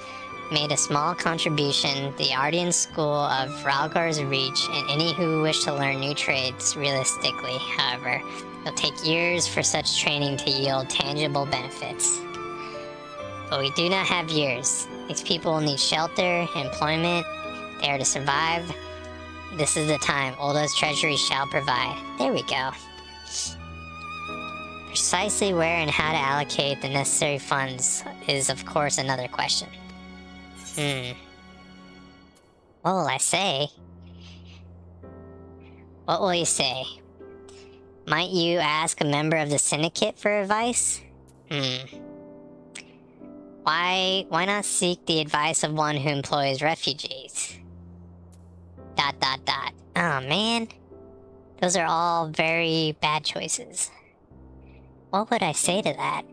made a small contribution the Ardian School of Ralgar's Reach, and any who wish to learn new trades realistically, however, it'll take years for such training to yield tangible benefits. But we do not have years. These people will need shelter, employment, they are to survive. This is the time Ulda's treasury shall provide. There we go. Precisely where and how to allocate the necessary funds is, of course, another question. What will I say? What will you say? Might you ask a member of the syndicate for advice? Why not seek the advice of one who employs refugees? ... Oh man. Those are all very bad choices. What would I say to that?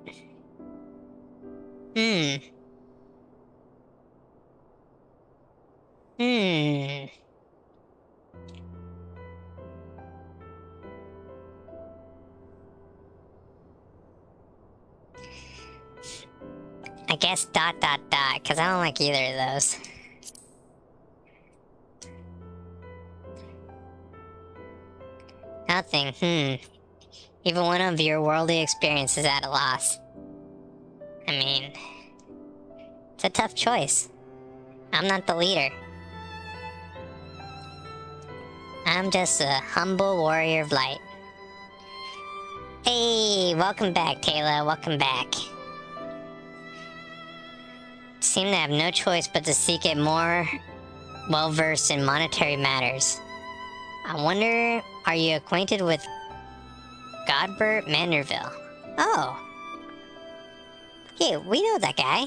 I guess ... because I don't like either of those. Nothing, Even one of your worldly experiences at a loss. I mean, it's a tough choice. I'm not the leader. I'm just a humble warrior of light. Hey, welcome back, Taylor, welcome back. Seem to have no choice but to seek it more well-versed in monetary matters. I wonder, are you acquainted with Godbert Manderville? Oh. Yeah, we know that guy.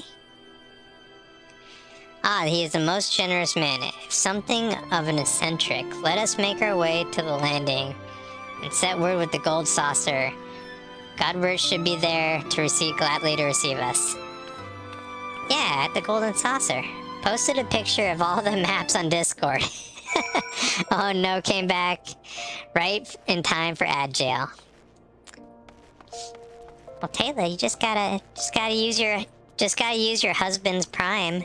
Ah, he is a most generous man. If something of an eccentric, let us make our way to the landing and set word with the gold saucer. Godbert should be there to gladly to receive us. Yeah, at the golden saucer. Posted a picture of all the maps on Discord. Oh no, came back right in time for ad jail. Well, Taylor, you just gotta use your husband's Prime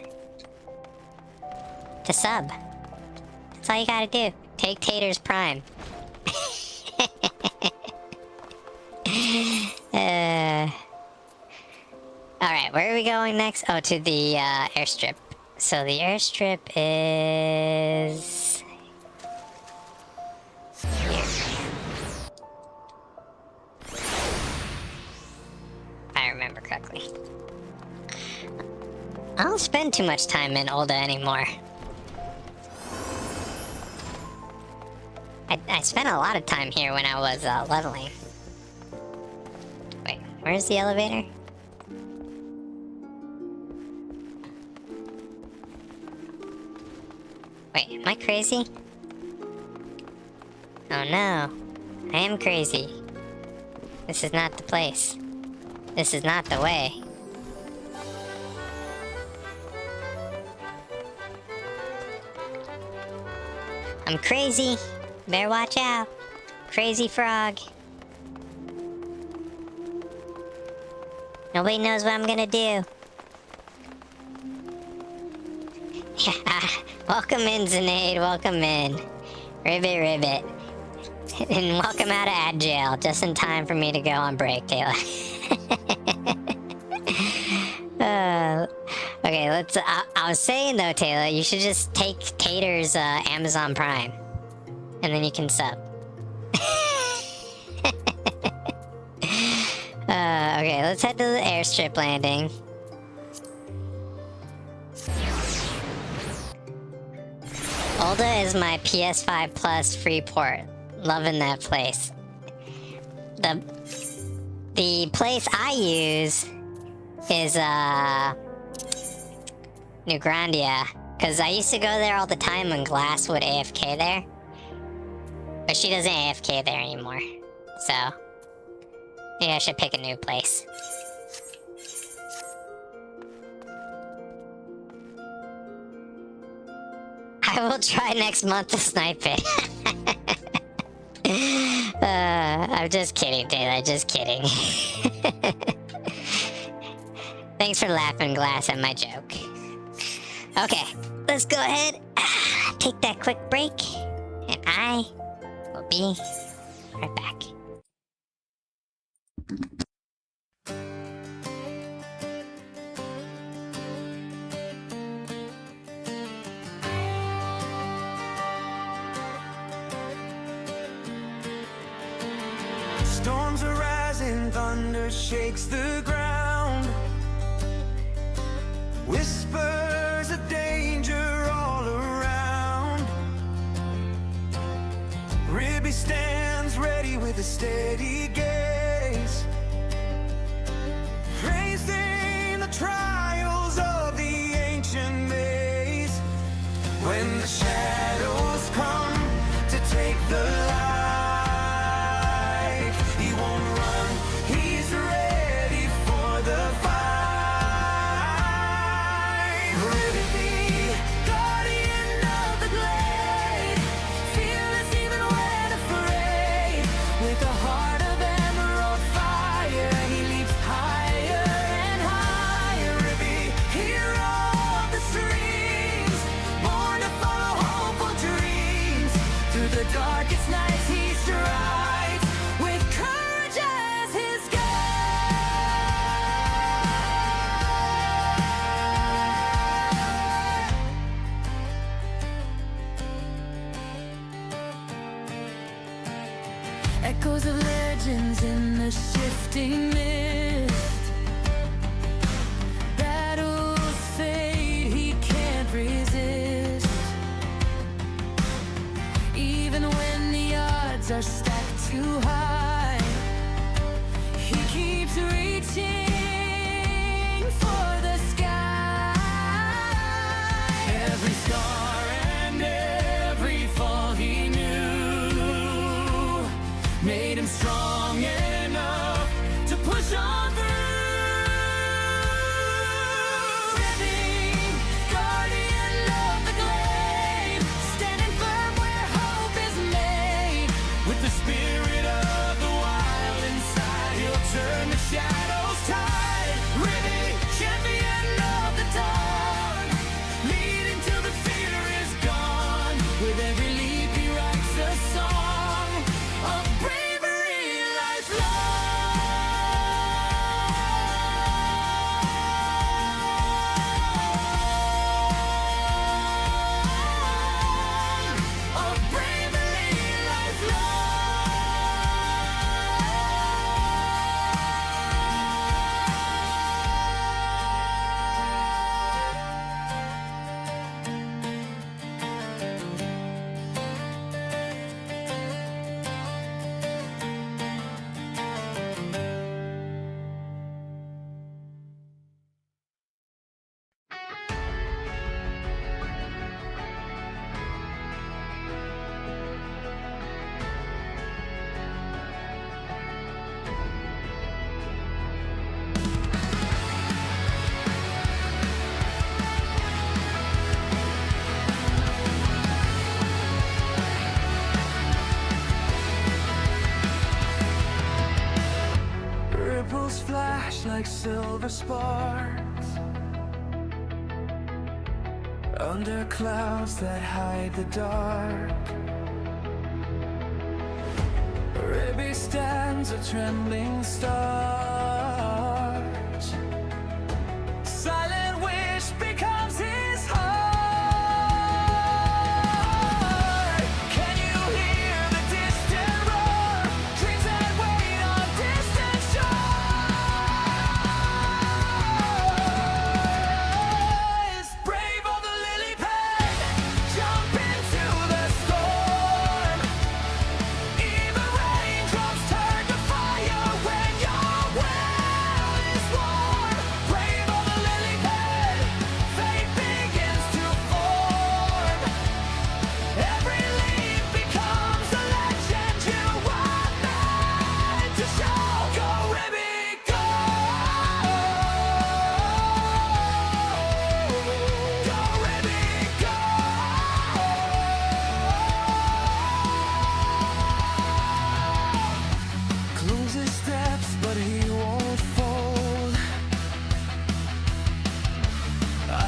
to sub. That's all you gotta do. Take Tater's Prime. Alright, where are we going next? Oh, to the airstrip. So the airstrip is here. If I remember correctly. I don't spend too much time in Ulda anymore. I spent a lot of time here when I was leveling. Wait, where's the elevator? Wait, am I crazy? Oh no, I am crazy. This is not the place. This is not the way. I'm crazy. Better watch out. Crazy frog. Nobody knows what I'm gonna do. Welcome in, Zanaid. Welcome in. Ribbit. And welcome out of ad jail. Just in time for me to go on break, Taylor. Okay, let's... I was saying, though, Taylor, you should just take Tater's Amazon Prime. And then you can sub. Okay, let's head to the airstrip landing. Ulda is my PS5 Plus free port. Loving that place. The place I use is New Grandia, because I used to go there all the time when Glass would AFK there. But she doesn't AFK there anymore. So, maybe I should pick a new place. I will try next month to snipe it. I'm just kidding, Taylor. Just kidding. Thanks for laughing, Glass, at my joke. Okay, let's go ahead, take that quick break, and I will be right back. Storms are rising, thunder shakes the ground. Whispers of danger all around. Ribby stands ready with a steady gaze, facing the trials of the ancient maze. When the shadows come to take the light, echoes of legends in the shifting mist. Battles fade, he can't resist. Even when the odds are stacked too high, he keeps reaching for the sky. Every scar and every fall he knew made him strong enough to push on through. Living guardian of the glade, standing firm where hope is made. With the spirit of the wild inside, he'll turn the shadows tide. Living champion of the dawn, leading till the fear is gone. With every leap he writes a song of bravery lifelong. Of bravery ripples flash like silver sparks under clouds that hide the dark. Ribby stands a trembling start. Silent wish becomes his heart. Can you hear the distant roar? Dreams that wait on distant shores. Brave of the lily pad, jump into the storm. Even raindrops turn to fire when you're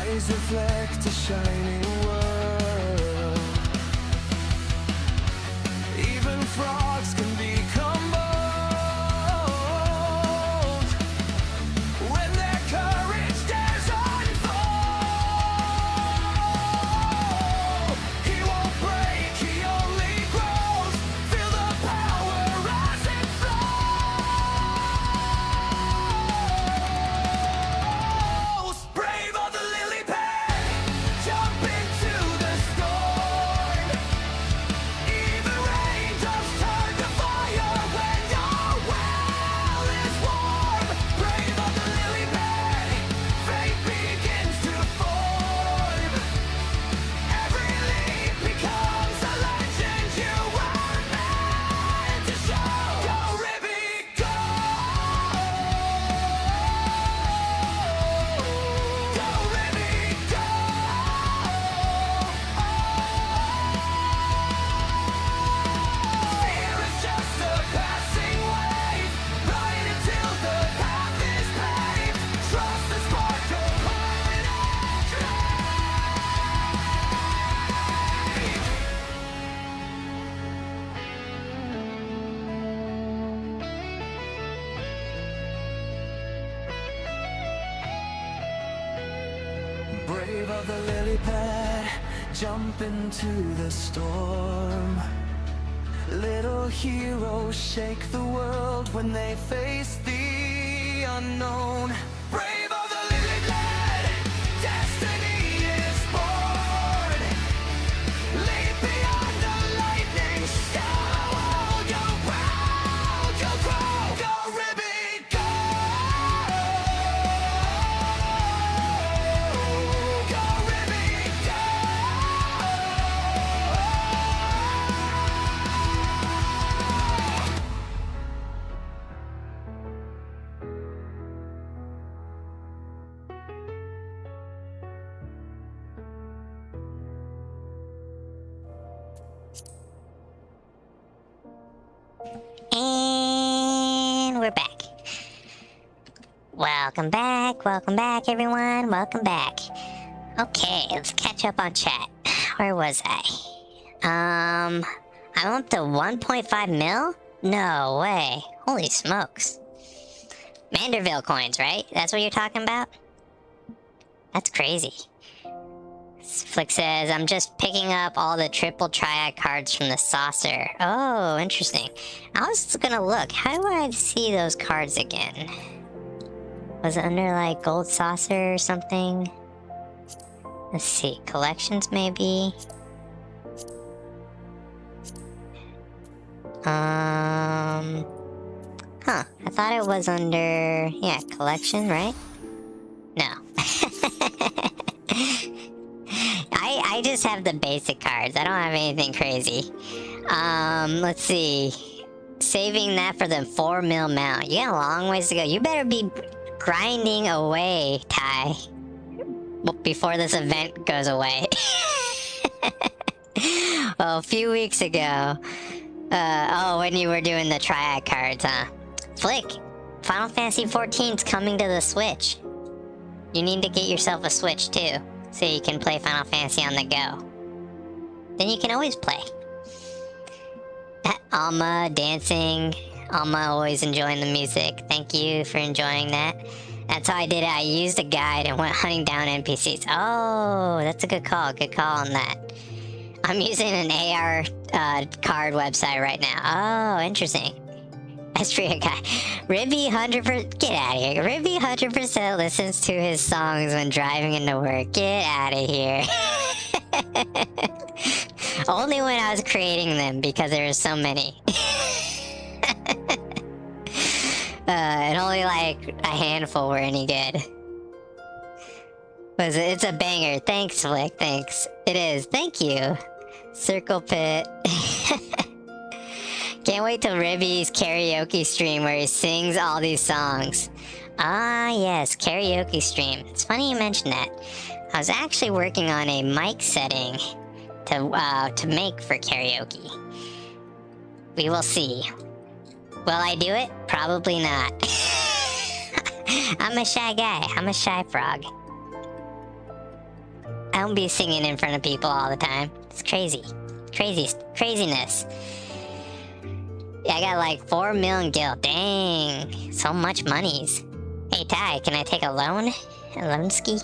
eyes reflect a shining world. Even frogs can become bold when their courage dares unfold. He won't break, he only grows. Feel the power as it flows. Brave of the lily pad, jump into the storm. Even raindrops turn to fire when your well is warm. Brave of the lily pad, fate begins to form. Every leap becomes a legend you were meant to show. Go, Ribby, go! Go, Ribby, go! Fear is just a passing wave. Ride until the path is paved. Trust the spark of permanent drive. Brave of the lily pad, jump into the storm. Little heroes shake the world when they face the unknown. Brave of the lily pad, destiny is born. Leap beyond the lightning shower. Go proud, go grow, go Ribby, go! Go Ribby, go! And we're back. Welcome back, everyone. Welcome back. Okay, let's catch up on chat. Where was I? I'm up to 1.5 mil? No way. Holy smokes. Manderville coins, right? That's what you're talking about? That's crazy. Flick says, I'm just picking up all the triple triad cards from the saucer. Oh, interesting. I was gonna look. How do I see those cards again? Was it under, like, gold saucer or something? Let's see. Collections, maybe? Huh. I thought it was under... Yeah, collection, right? No. I just have the basic cards. I don't have anything crazy. Let's see. Saving that for the 4 mil mount. You got a long ways to go. You better be grinding away, Ty. Before this event goes away. Well, a few weeks ago. Oh, when you were doing the triad cards, huh? Flick, Final Fantasy XIV's coming to the Switch. You need to get yourself a Switch, too. So you can play Final Fantasy on the go. Then you can always play. Alma dancing. Alma always enjoying the music. Thank you for enjoying that. That's how I did it. I used a guide and went hunting down NPCs. Oh, that's a good call. Good call on that. I'm using an AR card website right now. Oh, interesting. That's for your guy. Ribby 100%. Get out of here. Ribby 100% listens to his songs when driving into work. Get out of here. Only when I was creating them because there were so many. And only like a handful were any good. It's a banger. Thanks, Flick. Thanks. It is. Thank you. Circle Pit. Can't wait till Ribby's karaoke stream where he sings all these songs. Ah, yes, karaoke stream. It's funny you mentioned that. I was actually working on a mic setting to make for karaoke. We will see. Will I do it? Probably not. I'm a shy guy. I'm a shy frog. I don't be singing in front of people all the time. It's crazy. Craziness. Yeah, I got like 4 million gil. Dang. So much monies. Hey, Ty, can I take a loan? A loan ski?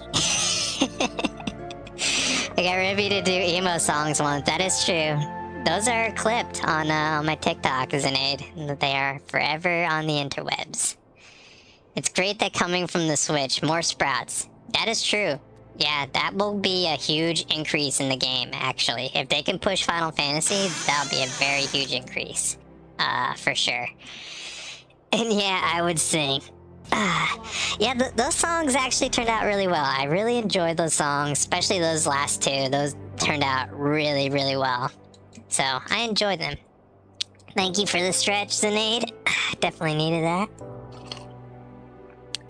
I got Ribby to do emo songs once. That is true. Those are clipped on my TikTok, Zanaid. They are forever on the interwebs. It's great that coming from the Switch, more sprouts. That is true. Yeah, that will be a huge increase in the game, actually. If they can push Final Fantasy, that'll be a very huge increase. For sure. And yeah, I would sing. Yeah, those songs actually turned out really well. I really enjoyed those songs, especially those last two. Those turned out really, really well. So, I enjoyed them. Thank you for the stretch, Zanaid. Definitely needed that.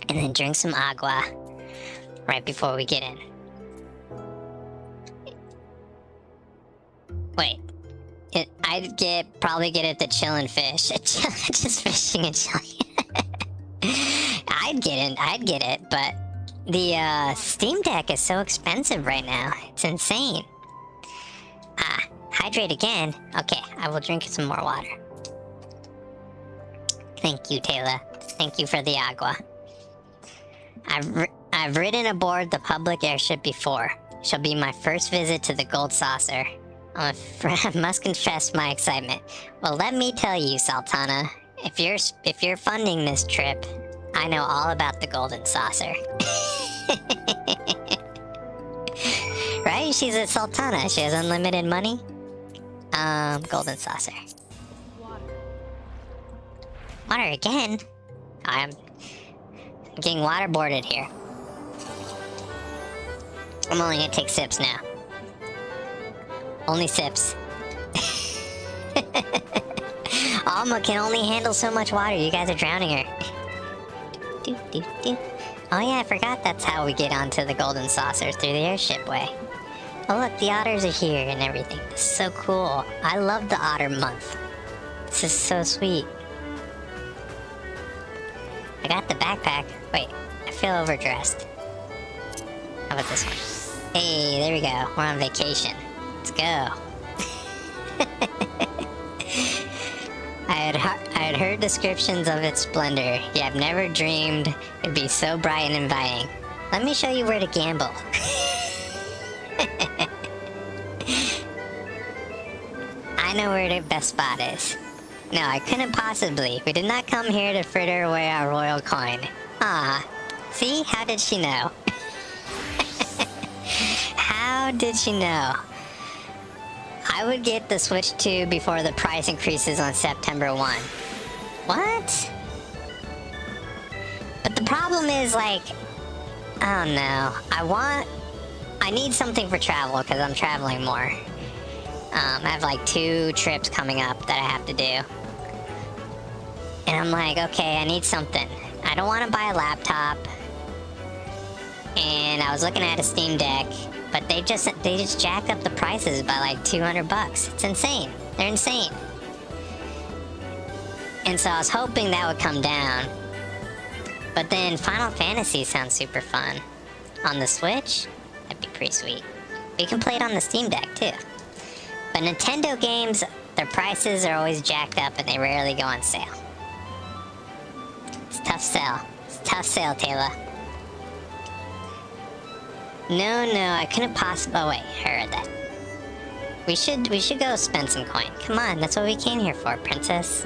And then drink some agua right before we get in. Wait. I'd probably get it the chillin' fish. Just fishing and chilling. I'd get it, but the Steam Deck is so expensive right now. It's insane. Hydrate again. Okay, I will drink some more water. Thank you, Taylor. Thank you for the agua. I've ridden aboard the public airship before. Shall be my first visit to the Gold Saucer. I must confess my excitement. Well, let me tell you, Sultana, if you're funding this trip, I know all about the Golden Saucer. Right? She's a Sultana. She has unlimited money. Golden Saucer. Water again? I'm getting waterboarded here. I'm only gonna take sips now. Only sips. Alma can only handle so much water. You guys are drowning her. Oh yeah, I forgot that's how we get onto the Golden Saucer, through the airship way. Oh look, the otters are here and everything. This is so cool. I love the otter month. This is so sweet. I got the backpack. Wait, I feel overdressed. How about this one? Hey, there we go. We're on vacation. Let's go. I had heard descriptions of its splendor, yet I've never dreamed it'd be so bright and inviting. Let me show you where to gamble. I know where the best spot is. No, I couldn't possibly. We did not come here to fritter away our royal coin. Ah, see? How did she know? How did she know? I would get the Switch 2 before the price increases on September 1. What? But the problem is, like, I don't know. I need something for travel because I'm traveling more. I have like 2 trips coming up that I have to do. And I'm like, okay, I need something. I don't want to buy a laptop. And I was looking at a Steam Deck, but they just jacked up the prices by like $200. It's insane. They're insane. And so I was hoping that would come down. But then Final Fantasy sounds super fun. On the Switch, that'd be pretty sweet. You can play it on the Steam Deck too. But Nintendo games, their prices are always jacked up and they rarely go on sale. It's a tough sell. It's a tough sale, Taylor. No, I couldn't possibly. Oh wait, I heard that. We should go spend some coin. Come on, that's what we came here for, princess.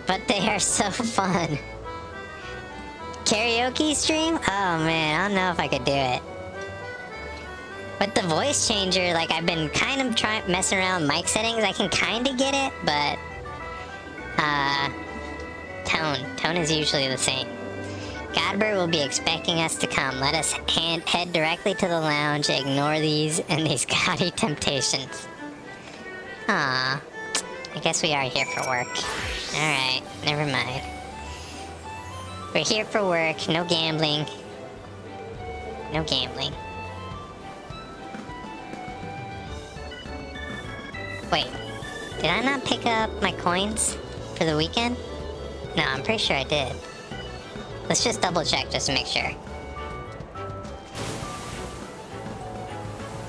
But they are so fun. Karaoke stream? Oh man, I don't know if I could do it. But the voice changer, like I've been kind of messing around with mic settings. I can kind of get it, but tone is usually the same. Godbert will be expecting us to come. Let us head directly to the lounge. Ignore these and these gaudy temptations. Ah, I guess we are here for work. Alright, never mind. We're here for work, no gambling. No gambling. Wait, did I not pick up my coins for the weekend? No, I'm pretty sure I did. Let's just double check just to make sure.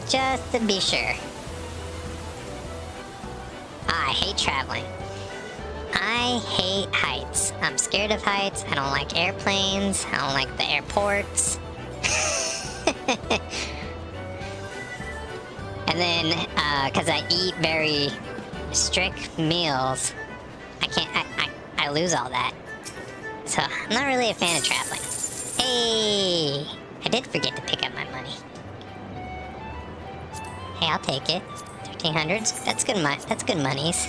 Just to be sure. I hate traveling. I hate heights. I'm scared of heights. I don't like airplanes. I don't like the airports. And then, because I eat very strict meals, I lose all that. So, I'm not really a fan of traveling. Hey! I did forget to pick up my money. Hey, I'll take it. 1300s. That's good. That's good monies.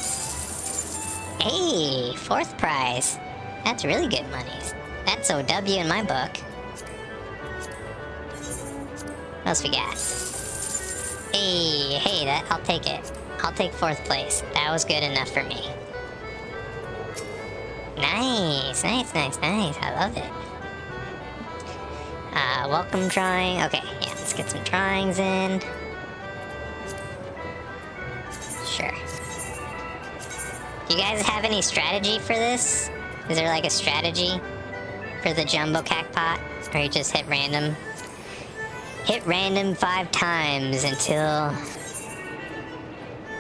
Hey, 4th prize. That's really good monies. That's OW in my book. What else we got? Hey, I'll take it. I'll take 4th place. That was good enough for me. Nice. I love it. Welcome drawing. Okay, yeah, let's get some drawings in. Sure. Do you guys have any strategy for this? Is there like a strategy for the jumbo cacpot? Or you just hit random? Hit random 5 times until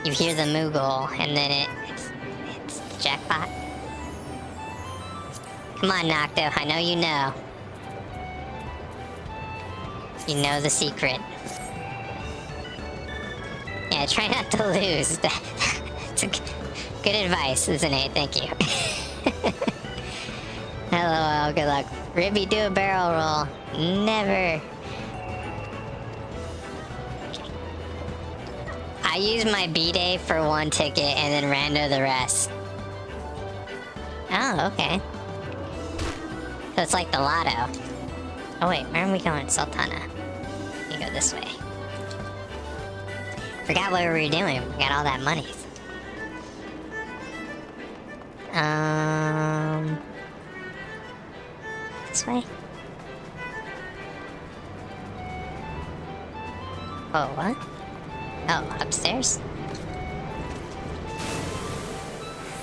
you hear the Moogle, and then it's the jackpot. Come on, Nocto, I know you know. You know the secret. Yeah, try not to lose. It's good advice, isn't it? Thank you. LOL, good luck. Ribby, do a barrel roll. Never. I use my B-Day for 1 ticket and then rando the rest. Oh, okay. So it's like the lotto. Oh wait, where are we going? Sultana. You go this way. Forgot what we were doing. We got all that money. This way? Oh, what? Oh, upstairs?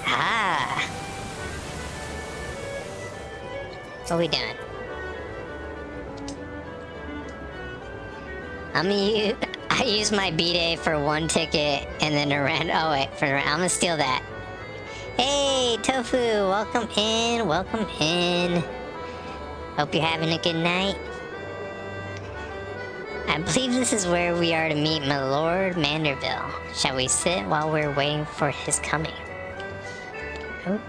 Ah! What are we doing? I use my B-Day for 1 ticket and then a rand. Oh wait, I'm gonna steal that. Hey, Tofu, welcome in, welcome in. Hope you're having a good night. I believe this is where we are to meet my Lord Manderville. Shall we sit while we're waiting for his coming? Ooh.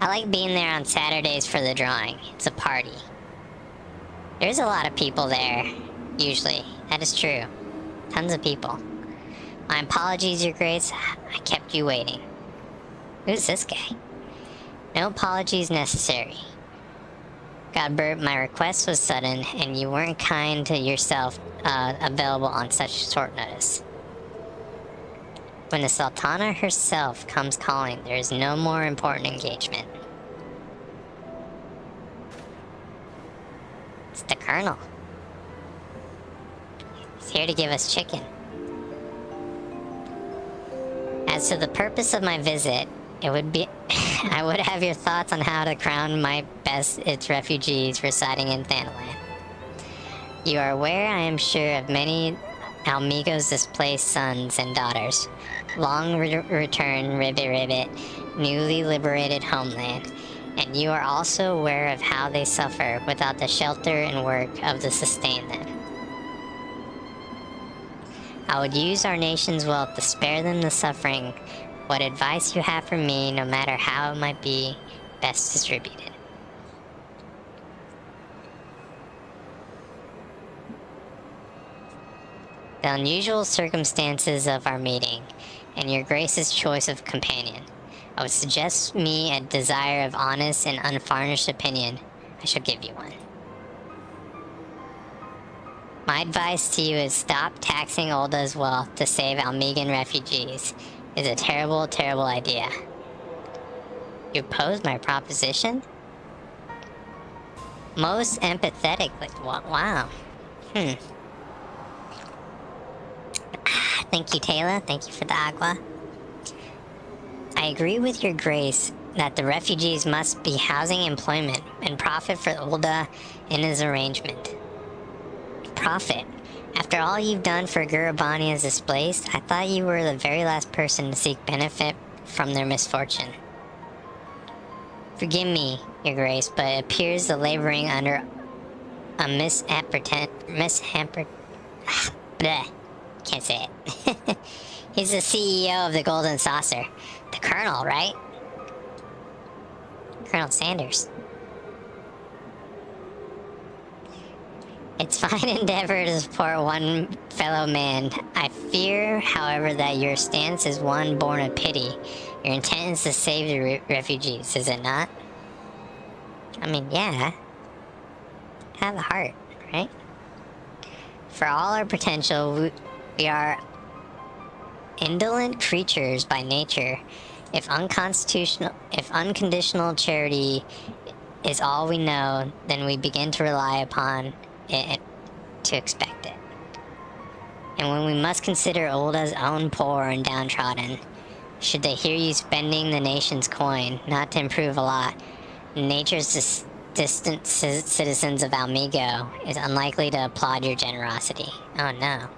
I like being there on Saturdays for the drawing. It's a party. There's a lot of people there, usually. That is true. Tons of people. My apologies, Your Grace. I kept you waiting. Who's this guy? No apologies necessary. Godbert, my request was sudden, and you weren't kind to yourself, available on such short notice. When the Sultana herself comes calling, there is no more important engagement. It's the Colonel. He's here to give us chicken. As to the purpose of my visit, it would be... I would have your thoughts on how to crown my best its refugees residing in Thanalan. You are aware, I am sure, of many Almigo's displaced sons and daughters. Long return, Ribbit, newly liberated homeland. And you are also aware of how they suffer without the shelter and work of the sustain them. I would use our nation's wealth to spare them the suffering. What advice you have for me, no matter how it might be, best distributed. The unusual circumstances of our meeting, and your Grace's choice of companion, I would suggest me a desire of honest and unvarnished opinion. I shall give you one. My advice to you is stop taxing Olda's wealth to save Almigan refugees. It's a terrible, terrible idea. You oppose my proposition? Most empathetic, like, wow. Thank you, Taylor. Thank you for the agua. I agree with your grace that the refugees must be housing, employment, and profit for Ulda in his arrangement. Profit? After all you've done for Gurubani as displaced, I thought you were the very last person to seek benefit from their misfortune. Forgive me, your grace, but it appears the laboring under a bleh, can't say it. He's the CEO of the Golden Saucer. The Colonel, right? Colonel Sanders. It's fine endeavor to support one fellow man. I fear, however, that your stance is one born of pity. Your intent is to save the refugees, is it not? I mean, yeah. Have a heart, right? For all our potential, we are indolent creatures by nature. If unconditional charity is all we know, then we begin to rely upon it to expect it. And when we must consider Ulda's own poor and downtrodden, should they hear you spending the nation's coin, not to improve a lot, nature's distant citizens of Almigo is unlikely to applaud your generosity. Oh no.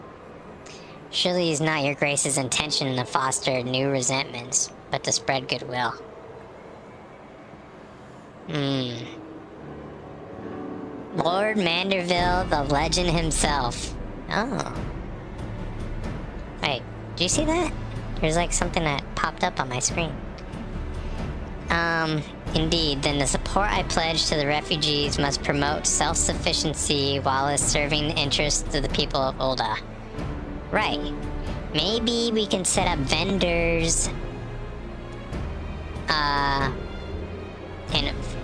Surely it is not your grace's intention to foster new resentments, but to spread goodwill. Lord Manderville, the legend himself. Oh. Wait, did you see that? There's like something that popped up on my screen. Indeed, then the support I pledge to the refugees must promote self-sufficiency while serving the interests of the people of Ulda. Right. Maybe we can set up vendors,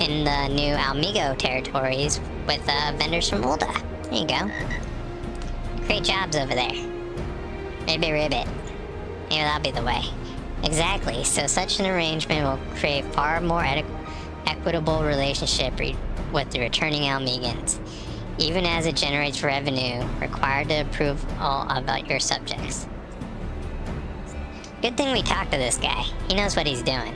in the new Almigo territories with, vendors from Ulda. There you go. Great jobs over there. Ribbit. Maybe that'll be the way. Exactly, so such an arrangement will create far more equitable relationship with the returning Almigans, even as it generates revenue required to approve all about your subjects. Good thing we talked to this guy. He knows what he's doing.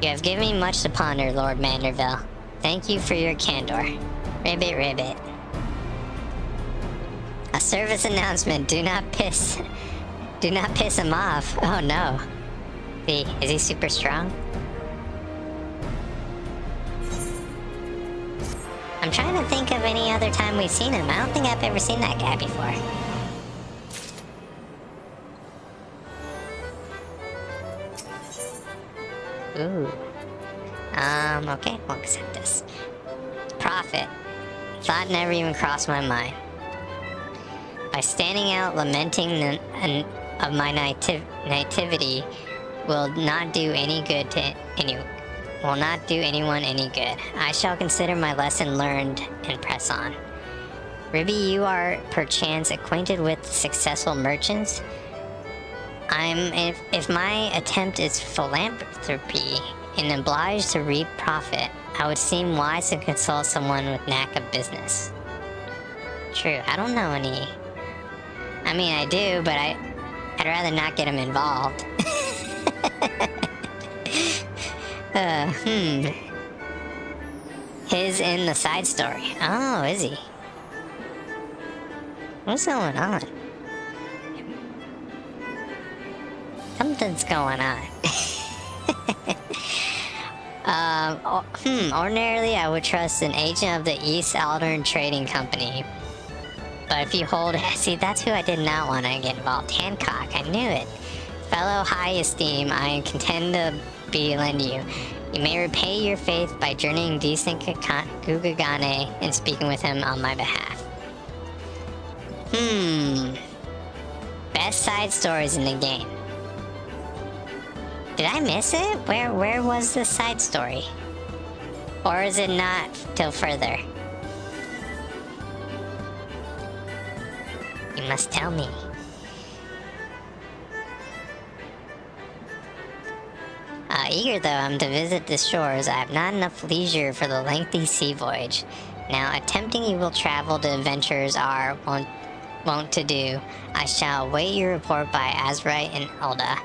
You have given me much to ponder, Lord Manderville. Thank you for your candor. Ribbit. A service announcement. Do not piss him off. Oh no. Is he super strong? I'm trying to think of any other time we've seen him. I don't think I've ever seen that guy before. Ooh. Okay, we'll accept this. Profit. Thought never even crossed my mind. By standing out lamenting of my nativity will not do any good to will not do anyone any good. I shall consider my lesson learned and press on. Ribby, you are perchance acquainted with successful merchants? If my attempt is philanthropy and obliged to reap profit, I would seem wise to consult someone with knack of business. True, I don't know any. I mean, I do, but I'd rather not get him involved. His in the side story. Oh, is he? What's going on? Something's going on. Ordinarily I would trust an agent of the East Aldern Trading Company. But if you hold... See, that's who I did not want to get involved. Hancock, I knew it. Fellow high esteem, I contend to lend you. You may repay your faith by journeying decent Gugagane and speaking with him on my behalf. Best side stories in the game. Did I miss it? Where was the side story? Or is it not till further? You must tell me. Eager though I'm to visit the shores, I have not enough leisure for the lengthy sea voyage. Now, attempting you will travel to adventures wont to do, I shall await your report by Azrite and Elda.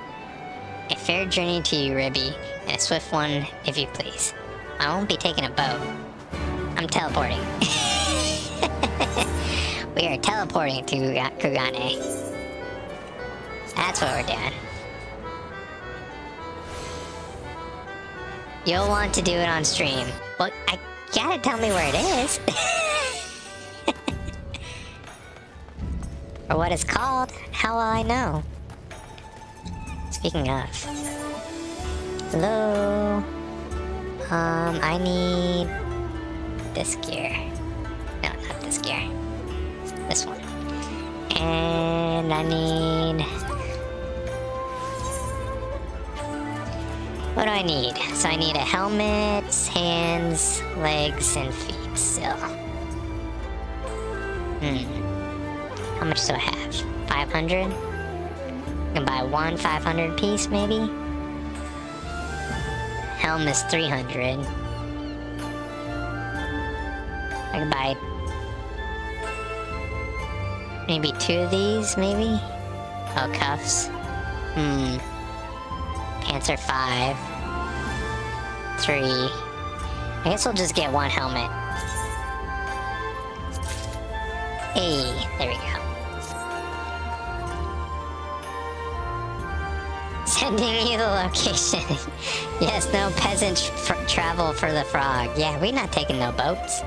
A fair journey to you, Ribby, and a swift one, if you please. I won't be taking a boat. I'm teleporting. We are teleporting to Kugane. That's what we're doing. You'll want to do it on stream. Well, I gotta tell me where it is. Or what it's called. How will I know? Speaking of. Hello? I need this gear. No, not this gear. This one. And I need... What do I need? So I need a helmet, hands, legs, and feet still. How much do I have? 500? I can buy one 500 piece, maybe? Helm is 300. I can buy maybe 2 of these, maybe? Oh, cuffs. Pants are 5. 3. I guess we'll just get 1 helmet. Hey, there we go. Sending you the location. Yes, no peasant travel for the frog. Yeah, we're not taking no boats.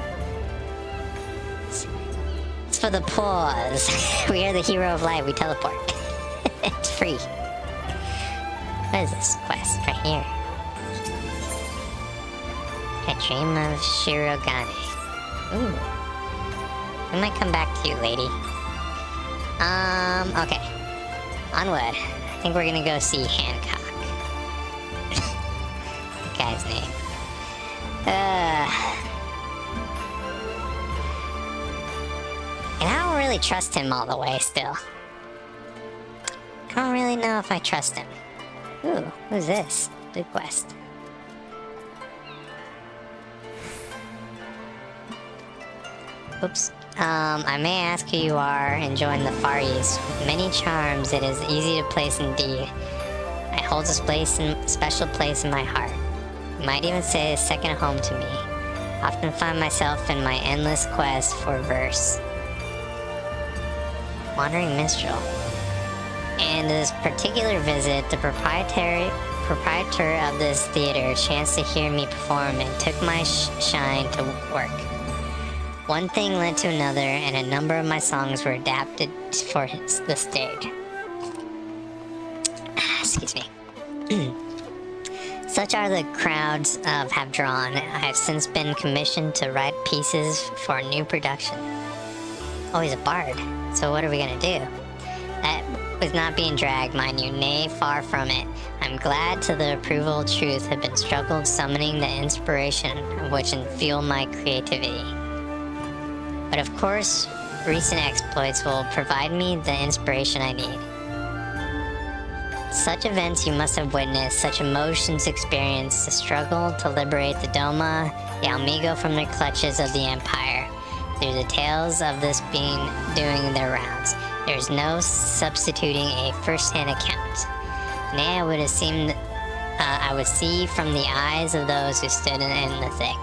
It's for the paws. We are the hero of light. We teleport. It's free. What is this quest? Right here. A dream of Shirogane. Ooh. I might come back to you, lady. Okay. Onward. I think we're gonna go see Hancock. The guy's name. And I don't really trust him all the way still. I don't really know if I trust him. Ooh, who's this? Blue quest. Oops. I may ask who you are and join the Far East. With many charms, it is easy to place indeed. I hold this special place in my heart. You might even say a second home to me. I often find myself in my endless quest for verse. Wandering Minstrel. And this particular visit, the proprietor of this theater chanced to hear me perform and took my shine to work. One thing led to another, and a number of my songs were adapted for the stage. Excuse me. Such are the crowds have drawn. I have since been commissioned to write pieces for a new production. Oh, he's a bard. So what are we gonna do? That was not being dragged, mind you, nay, far from it. I'm glad to the approval of truth have been struggled summoning the inspiration which fuel my creativity. But of course, recent exploits will provide me the inspiration I need. Such events you must have witnessed, such emotions experienced, the struggle to liberate the Doma, the Almigo from the clutches of the Empire. Through the tales of this being doing their rounds, there is no substituting a first-hand account. Nay, I would have seemed, I would see from the eyes of those who stood in the thick.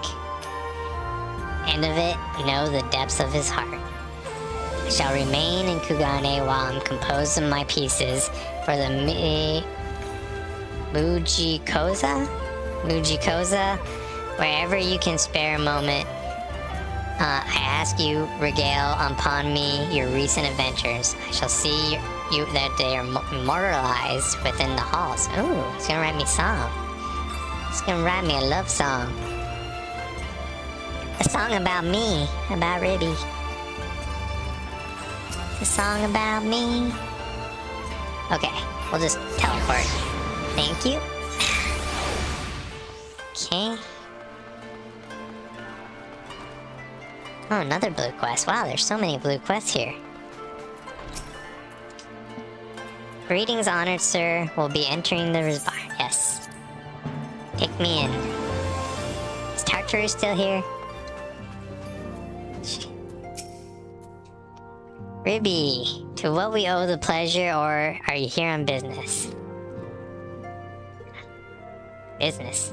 End of it, know the depths of his heart. I shall remain in Kugane while I'm composing my pieces for the Mujikoza. Wherever you can spare a moment, I ask you regale upon me your recent adventures. I shall see you that they are immortalized within the halls. Ooh, he's gonna write me a song. He's gonna write me a love song. A song about me, about Ribby. It's a song about me. Okay, we'll just teleport. Thank you. Okay. Oh, another blue quest. Wow, there's so many blue quests here. Greetings, honored sir. We'll be entering the bar. Yes. Take me in. Is Tartaru still here? Ribby, to what we owe the pleasure, or are you here on business? Business.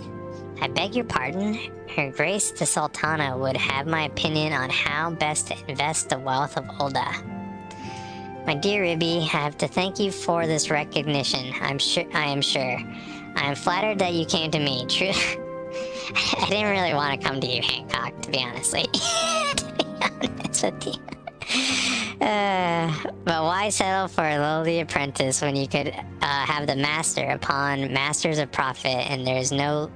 I beg your pardon? Her Grace the Sultana would have my opinion on how best to invest the wealth of Ulda. My dear Ribby, I have to thank you for this recognition. I am sure. I am flattered that you came to me. True. I didn't really want to come to you, Hancock, to be honest with you. But why settle for a lowly apprentice when you could have the master upon masters of profit, and there's no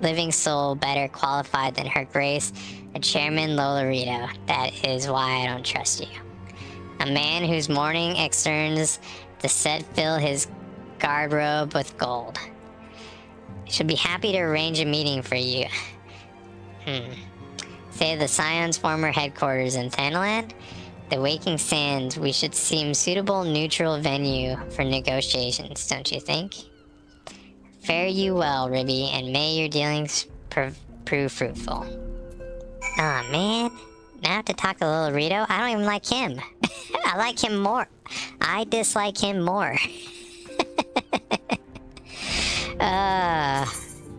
living soul better qualified than Her Grace, the Chairman Lolorito. That is why I don't trust you. A man whose morning externs the set fill his guard robe with gold. Should be happy to arrange a meeting for you. Say the Scion's former headquarters in Thanaland? The Waking Sands, we should seem suitable neutral venue for negotiations, don't you think? Fare you well, Ribby, and may your dealings prove fruitful. Aw, man. Now I have to talk to Lolorito? I don't even like him. I like him more. I dislike him more.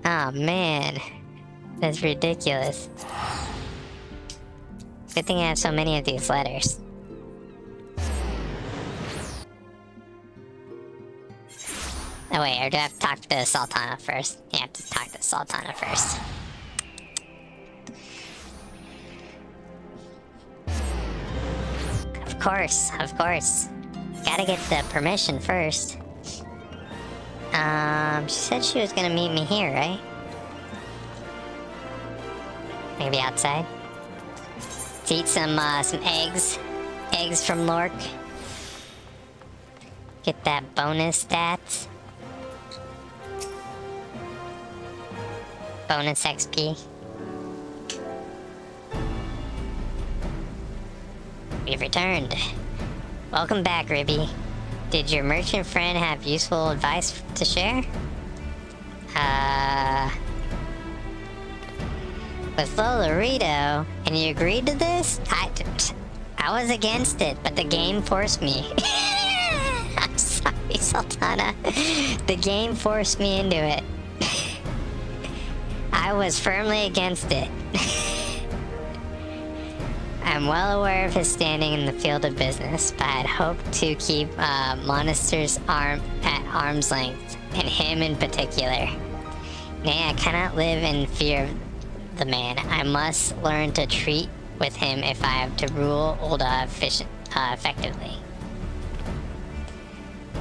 Oh man. That's ridiculous. Good thing I have so many of these letters. Oh wait, or do I have to talk to the Sultana first? Yeah, I have to talk to the Sultana first. Of course. Gotta get the permission first. She said she was gonna meet me here, right? Maybe outside? Let's eat some eggs. Eggs from Lork. Get that bonus stats. Bonus XP. We've returned. Welcome back, Ribby. Did your merchant friend have useful advice to share? With Lolorito, and you agreed to this? I was against it, but the game forced me. I'm sorry, Sultana. The game forced me into it. I was firmly against it. I'm well aware of his standing in the field of business, but I'd hoped to keep Monaster's at arm's length, and him in particular. Nay, I cannot live in fear of the man. I must learn to treat with him if I have to rule Ulda effectively.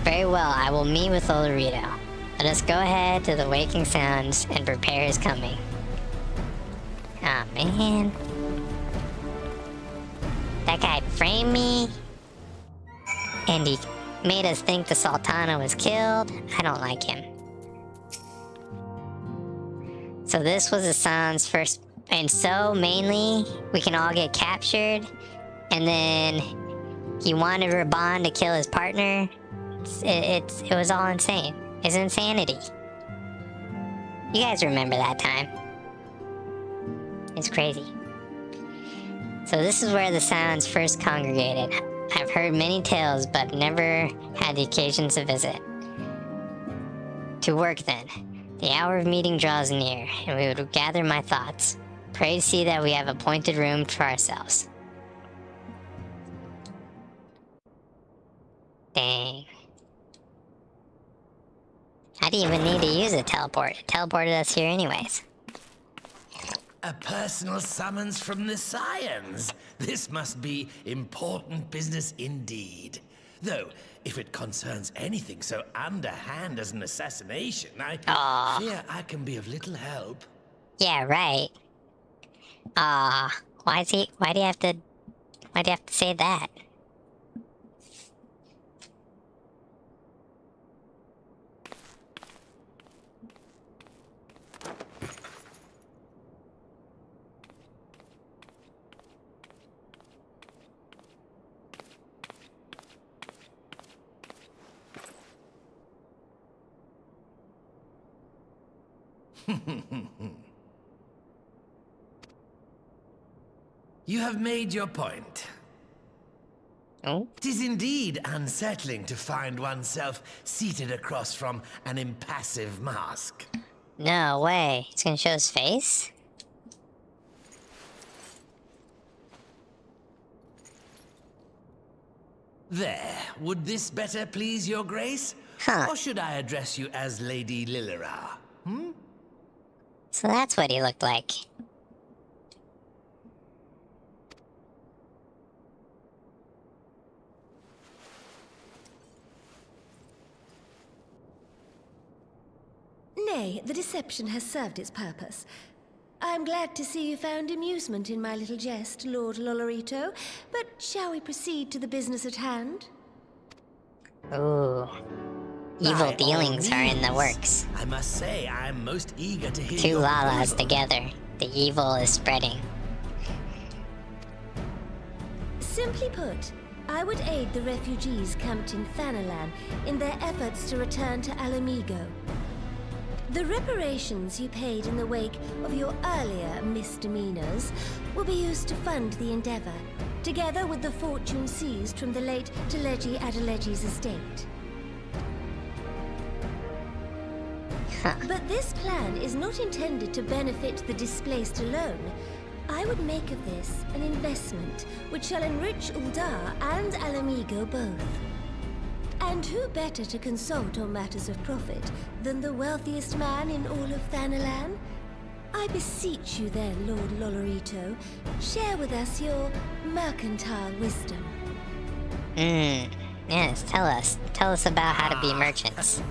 Very well, I will meet with Lolorito. Let us go ahead to the Waking Sounds and prepare his coming. Aw, man. That guy framed me, and he made us think the Sultana was killed. I don't like him. So this was Hassan's first, and so mainly we can all get captured, and then he wanted Raban to kill his partner. It was all insane. It's insanity. You guys remember that time? It's crazy. So this is where the Sounds first congregated. I've heard many tales, but never had the occasion to visit. To work then. The hour of meeting draws near, and we would gather my thoughts. Pray see that we have appointed room for ourselves. Dang. I didn't even need to use a teleport. It teleported us here anyways. A personal summons from the Scions. This must be important business indeed. Though, if it concerns anything so underhand as an assassination, I fear I can be of little help. Yeah, right. Why do you have to say that? You have made your point. Oh? It is indeed unsettling to find oneself seated across from an impassive mask. No way. It's gonna show his face? There, would this better please your grace? Huh. Or should I address you as Lady Lilira? So that's what he looked like. Nay, the deception has served its purpose. I'm glad to see you found amusement in my little jest, Lord Lolorito, but shall we proceed to the business at hand? Ooh. Evil By all dealings are in the means. works. I must say, I am most eager to hear Two your Lalas proposal. together. The evil is spreading. Simply put, I would aid the refugees camped in Thanalan in their efforts to return to Alamigo. The reparations you paid in the wake of your earlier misdemeanors will be used to fund the endeavor, together with the fortune seized from the late Teleji Adeleji's estate. But this plan is not intended to benefit the displaced alone. I would make of this an investment which shall enrich Uldar and Alamigo both. And who better to consult on matters of profit than the wealthiest man in all of Thanalan? I beseech you then, Lord Lolorito, share with us your mercantile wisdom. Yes, tell us. Tell us about how to be merchants.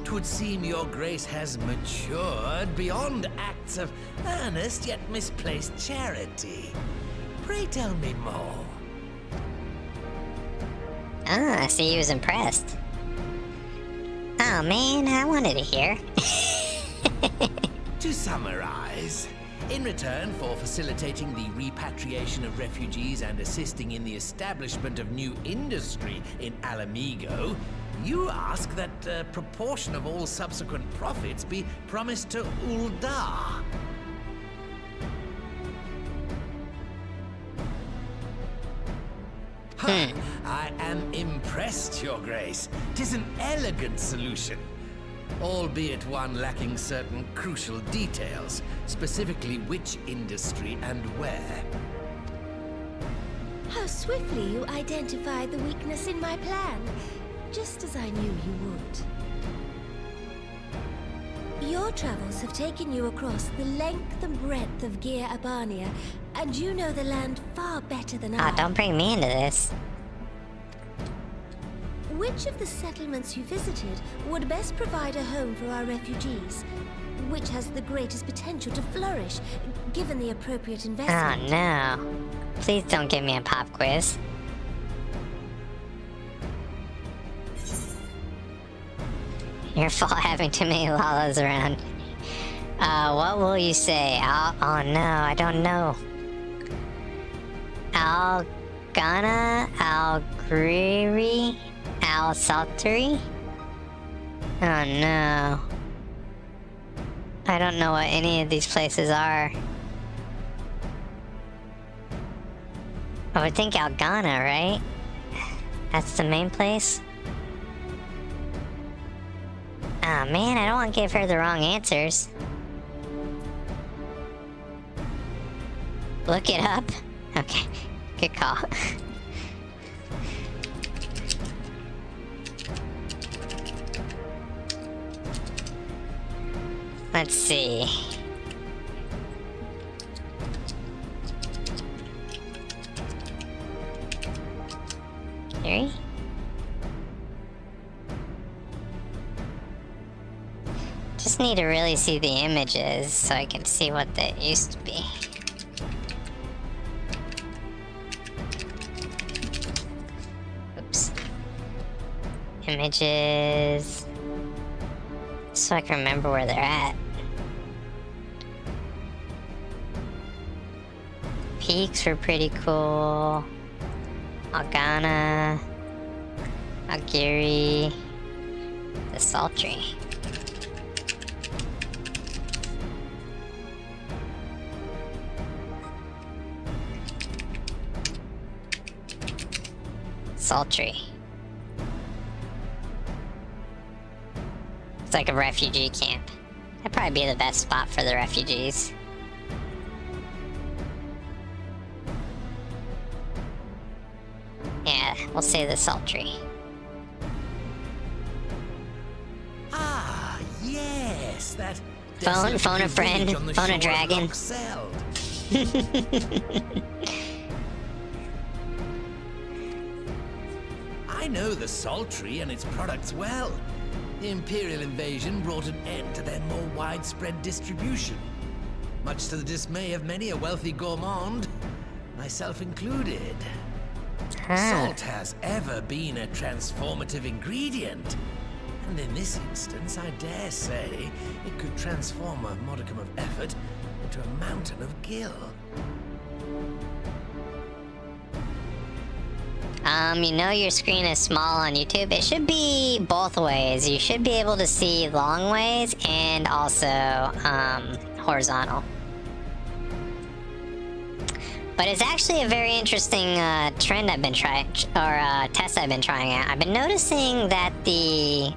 'Twould seem your grace has matured beyond acts of earnest yet misplaced charity. Pray tell me more. Ah, I see he was impressed. Oh man, I wanted to hear. To summarize, in return for facilitating the repatriation of refugees and assisting in the establishment of new industry in Alamigo, you ask that a proportion of all subsequent profits be promised to Uldar. I am impressed, Your Grace. 'Tis an elegant solution, albeit one lacking certain crucial details, specifically which industry and where. How swiftly you identified the weakness in my plan, just as I knew you would. Your travels have taken you across the length and breadth of Gir Abania, and you know the land far better than I. Ah, don't bring me into this. Which of the settlements you visited would best provide a home for our refugees? Which has the greatest potential to flourish, given the appropriate Oh investment? no. Please don't give me a pop quiz. Your fault having too many Lalas around. What will you say? Oh no, I don't know. Algana? Algriri? Al-Saltari? Oh no. I don't know what any of these places are. I would think Algana, right? That's the main place? Oh man, I don't want to give her the wrong answers. Look it up? Okay, good call. Let's see. Here? Just need to really see the images so I can see what they used to be. Oops. Images. So I can remember where they're at. Peaks were pretty cool. Algana. Algiri. The Sultry. sultry? It's like a refugee camp. That'd probably be the best spot for the refugees. Yeah, we'll say the sultry. Ah, yes, that Phone desolate a friend, village on the phone a shore of dragon. Loch Seld. I know the sultry and its products well. The Imperial invasion brought an end to their more widespread distribution, much to the dismay of many a wealthy gourmand, myself included. Salt has ever been a transformative ingredient, and in this instance, I dare say, it could transform a modicum of effort into a mountain of gill. You know your screen is small on YouTube. It should be both ways. You should be able to see long ways and also horizontal. But it's actually a very interesting trend I've been trying, or test I've been trying out. I've been noticing that the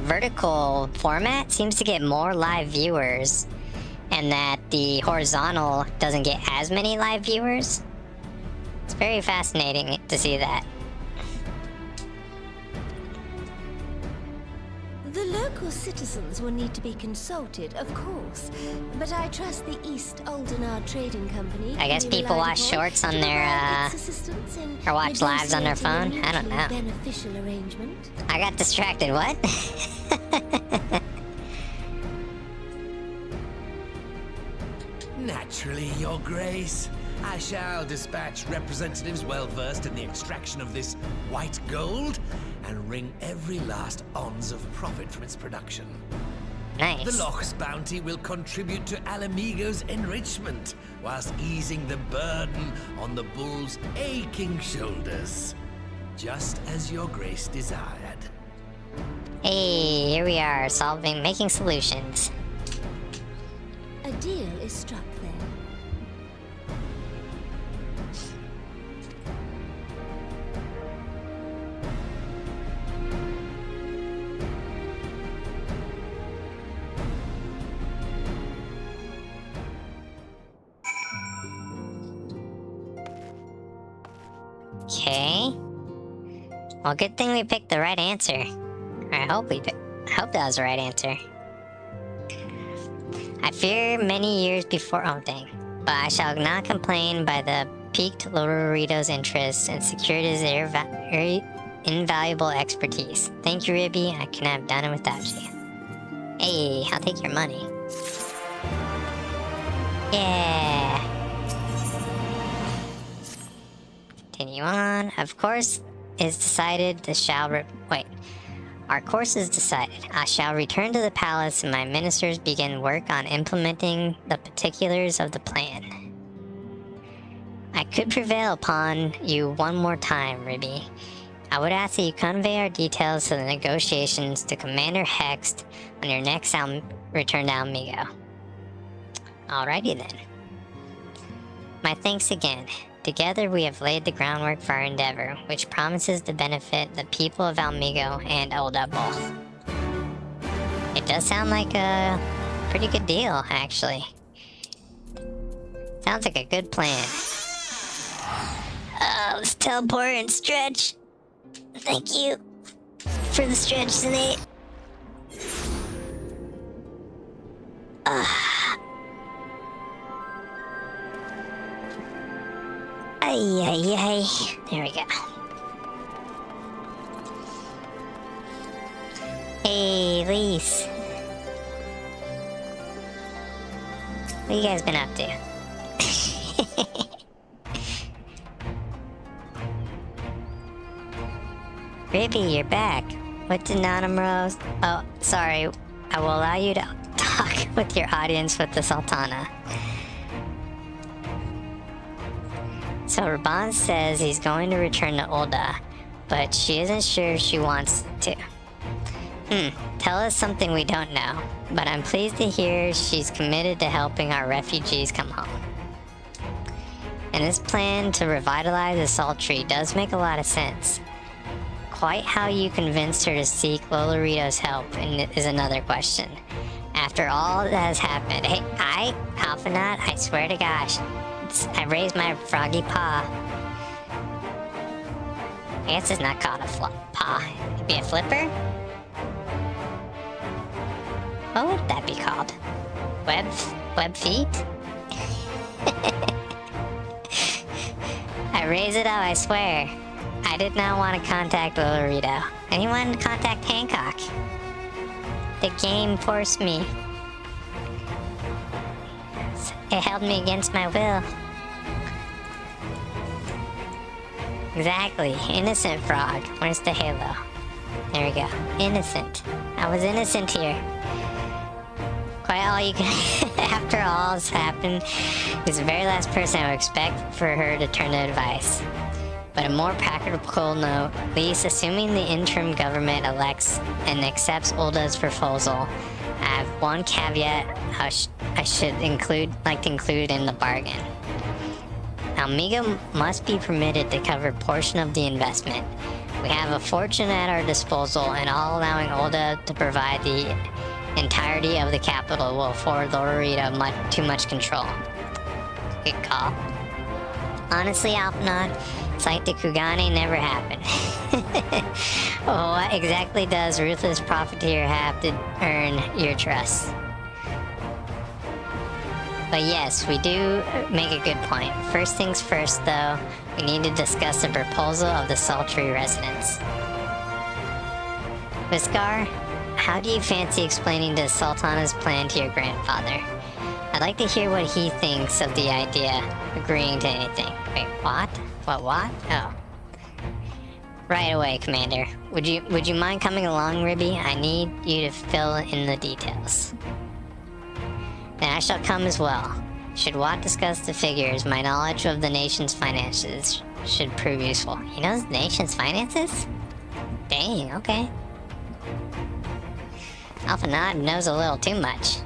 vertical format seems to get more live viewers, and that the horizontal doesn't get as many live viewers. It's very fascinating to see that. The local citizens will need to be consulted, of course, but I trust the East Aldenard Trading Company. I guess people watch shorts on their, or watch lives on their phone? I don't know. Beneficial arrangement. I got distracted, what? Naturally, Your Grace. I shall dispatch representatives well-versed in the extraction of this white gold and wring every last ounce of profit from its production. Nice. The Loch's bounty will contribute to Alamigo's enrichment, whilst easing the burden on the bull's aching shoulders, just as Your Grace desired. Hey, here we are, making solutions. A deal is struck then. Okay. Well, good thing we picked the right answer. Or I hope that was the right answer. I fear many years before. Oh, dang. But I shall not complain by the piqued Lorito's interests and secured his invaluable expertise. Thank you, Ribby. I couldn't have done it without you. Hey, I'll take your money. Yeah. Continue on. Of course, is decided. Our course is decided. I shall return to the palace and my ministers begin work on implementing the particulars of the plan. I could prevail upon you one more time, Ribby. I would ask that you convey our details to the negotiations to Commander Hext on your next return to Almigo. Alrighty then. My thanks again. Together we have laid the groundwork for our endeavor, which promises to benefit the people of Almigo and Olda both. It does sound like a pretty good deal, actually. Sounds like a good plan. Let's teleport and stretch. Thank you for the stretch today. Ay. There we go. Hey, Lise. What you guys been up to? Ribby, you're back. What did Nanamrose? Oh, sorry. I will allow you to talk with your audience with the Sultana. So Raban says he's going to return to Olda, but she isn't sure she wants to. Tell us something we don't know, but I'm pleased to hear she's committed to helping our refugees come home. And this plan to revitalize the Salt Tree does make a lot of sense. quite how you convinced her to seek Lolorito's help is another question. After all that has happened, hey, Alphanaut, I swear to gosh, I raised my froggy paw. I guess it's not called a paw. It'd be a flipper? What would that be called? Web feet? I raise it up, I swear. I did not want to contact Lolorito. Anyone contact Hancock? The game forced me. It held me against my will. Exactly. Innocent frog. Where's the halo? There we go. Innocent. I was innocent here. Quite all you can... After all's happened, he's the very last person I would expect for her to turn to advice. But a more practical note, at least assuming the interim government elects and accepts Ulda's proposal, I have one caveat I should like to include in the bargain. Almiga must be permitted to cover a portion of the investment. We have a fortune at our disposal, and all allowing Ulda to provide the entirety of the capital will afford Lolorito too much control. Good call. Honestly, Alphanaut, it's like the Kugane never happened. Well, what exactly does ruthless profiteer have to earn your trust? But yes, we do make a good point. First things first, though, we need to discuss the proposal of the sultry residents. Viscar, how do you fancy explaining the Sultana's plan to your grandfather? I'd like to hear what he thinks of the idea, agreeing to anything. Wait, what? What? Oh. Right away, Commander. Would you mind coming along, Ribby? I need you to fill in the details. Then I shall come as well. Should Watt discuss the figures, my knowledge of the nation's finances should prove useful. He knows the nation's finances? Dang, okay. Alphanaut knows a little too much.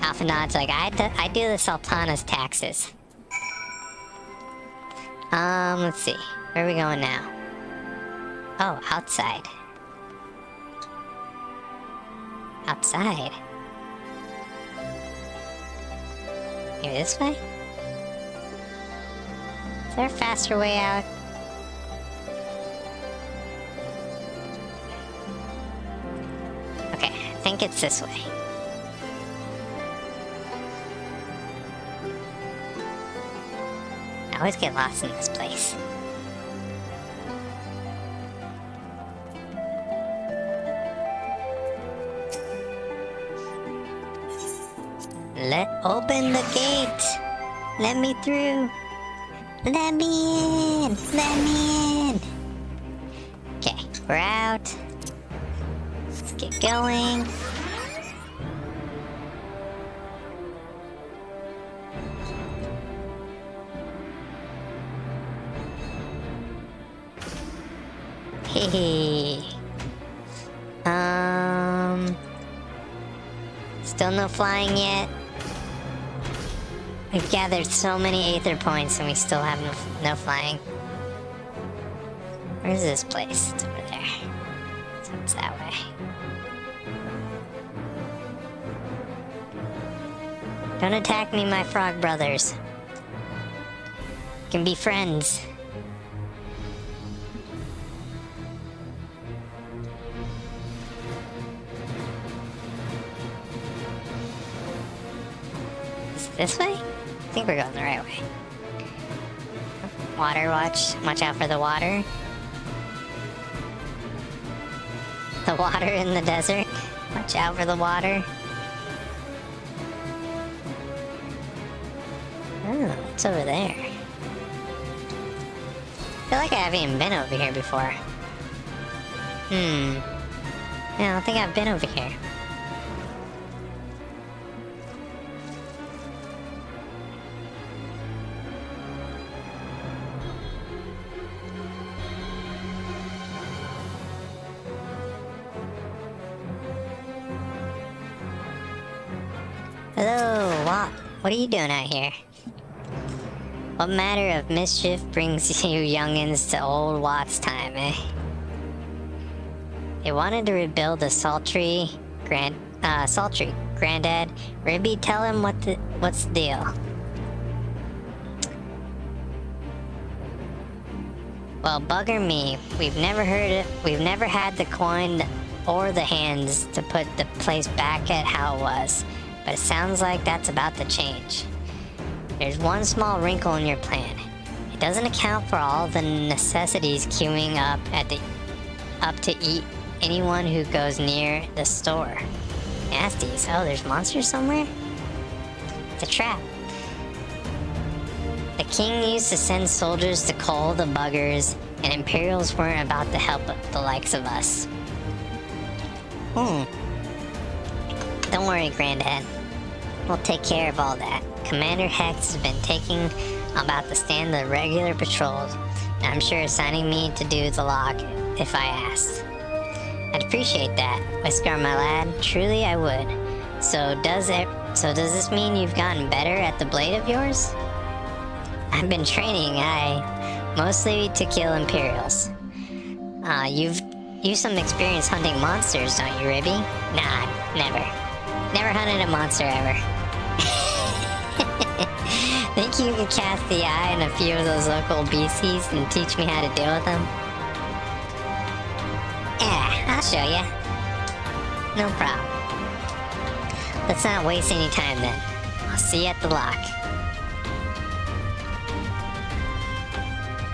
Alphanaut's like, I do the Sultana's taxes. Let's see. Where are we going now? Oh, outside. Outside? Maybe this way? Is there a faster way out? Okay, I think it's this way. I always get lost in this place. Open the gate! Let me through! Let me in! Let me in! Okay, we're out. Let's get going. Hey. Still no flying yet. We've gathered so many Aether points and we still have no flying. Where's this place? It's over there. So it's that way. Don't attack me, my frog brothers. We can be friends. Is it this way? I think we're going the right way. Water, watch out for the water. The water in the desert. Watch out for the water. Oh, it's over there. I feel like I haven't even been over here before. Yeah, I don't think I've been over here. Hello, what are you doing out here? What matter of mischief brings you youngins to old Watt's time, eh? They wanted to rebuild the sultry Granddad. Ribby, tell him what's the deal. Well, bugger me. We've never had the coin or the hands to put the place back at how it was. But it sounds like that's about to change. There's one small wrinkle in your plan. It doesn't account for all the necessities queuing up to eat anyone who goes near the store. Nasties. Oh, there's monsters somewhere? It's a trap. The king used to send soldiers to cull the buggers, and Imperials weren't about to help the likes of us. Don't worry, Granddad. We'll take care of all that. Commander Hex has been taking about to stand the regular patrols, and I'm sure assigning me to do the lock if I asked. I'd appreciate that, Whisker, my lad. Truly I would. So does this mean you've gotten better at the blade of yours? I've been training, mostly to kill Imperials. You've some experience hunting monsters, don't you, Ribby? Nah, never. Never hunted a monster ever. Think you could cast the eye on a few of those local beasties and teach me how to deal with them? Yeah, I'll show ya. No problem. Let's not waste any time then. I'll see you at the lock.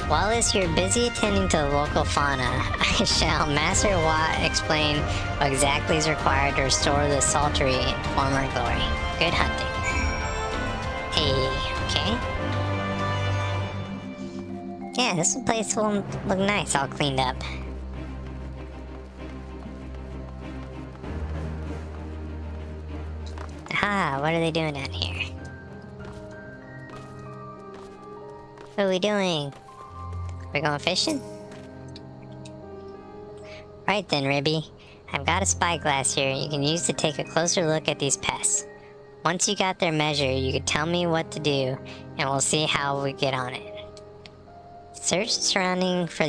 While you're busy attending to the local fauna, I shall Master Watt explain what exactly is required to restore the sultry in former glory. Good hunting. Hey, okay. Yeah, this place will look nice, all cleaned up. Ah, what are they doing out here? What are we doing? We're going fishing? Right then, Ribby. I've got a spyglass here you can use to take a closer look at these pests. Once you got their measure, you can tell me what to do, and we'll see how we get on it. Search the surrounding for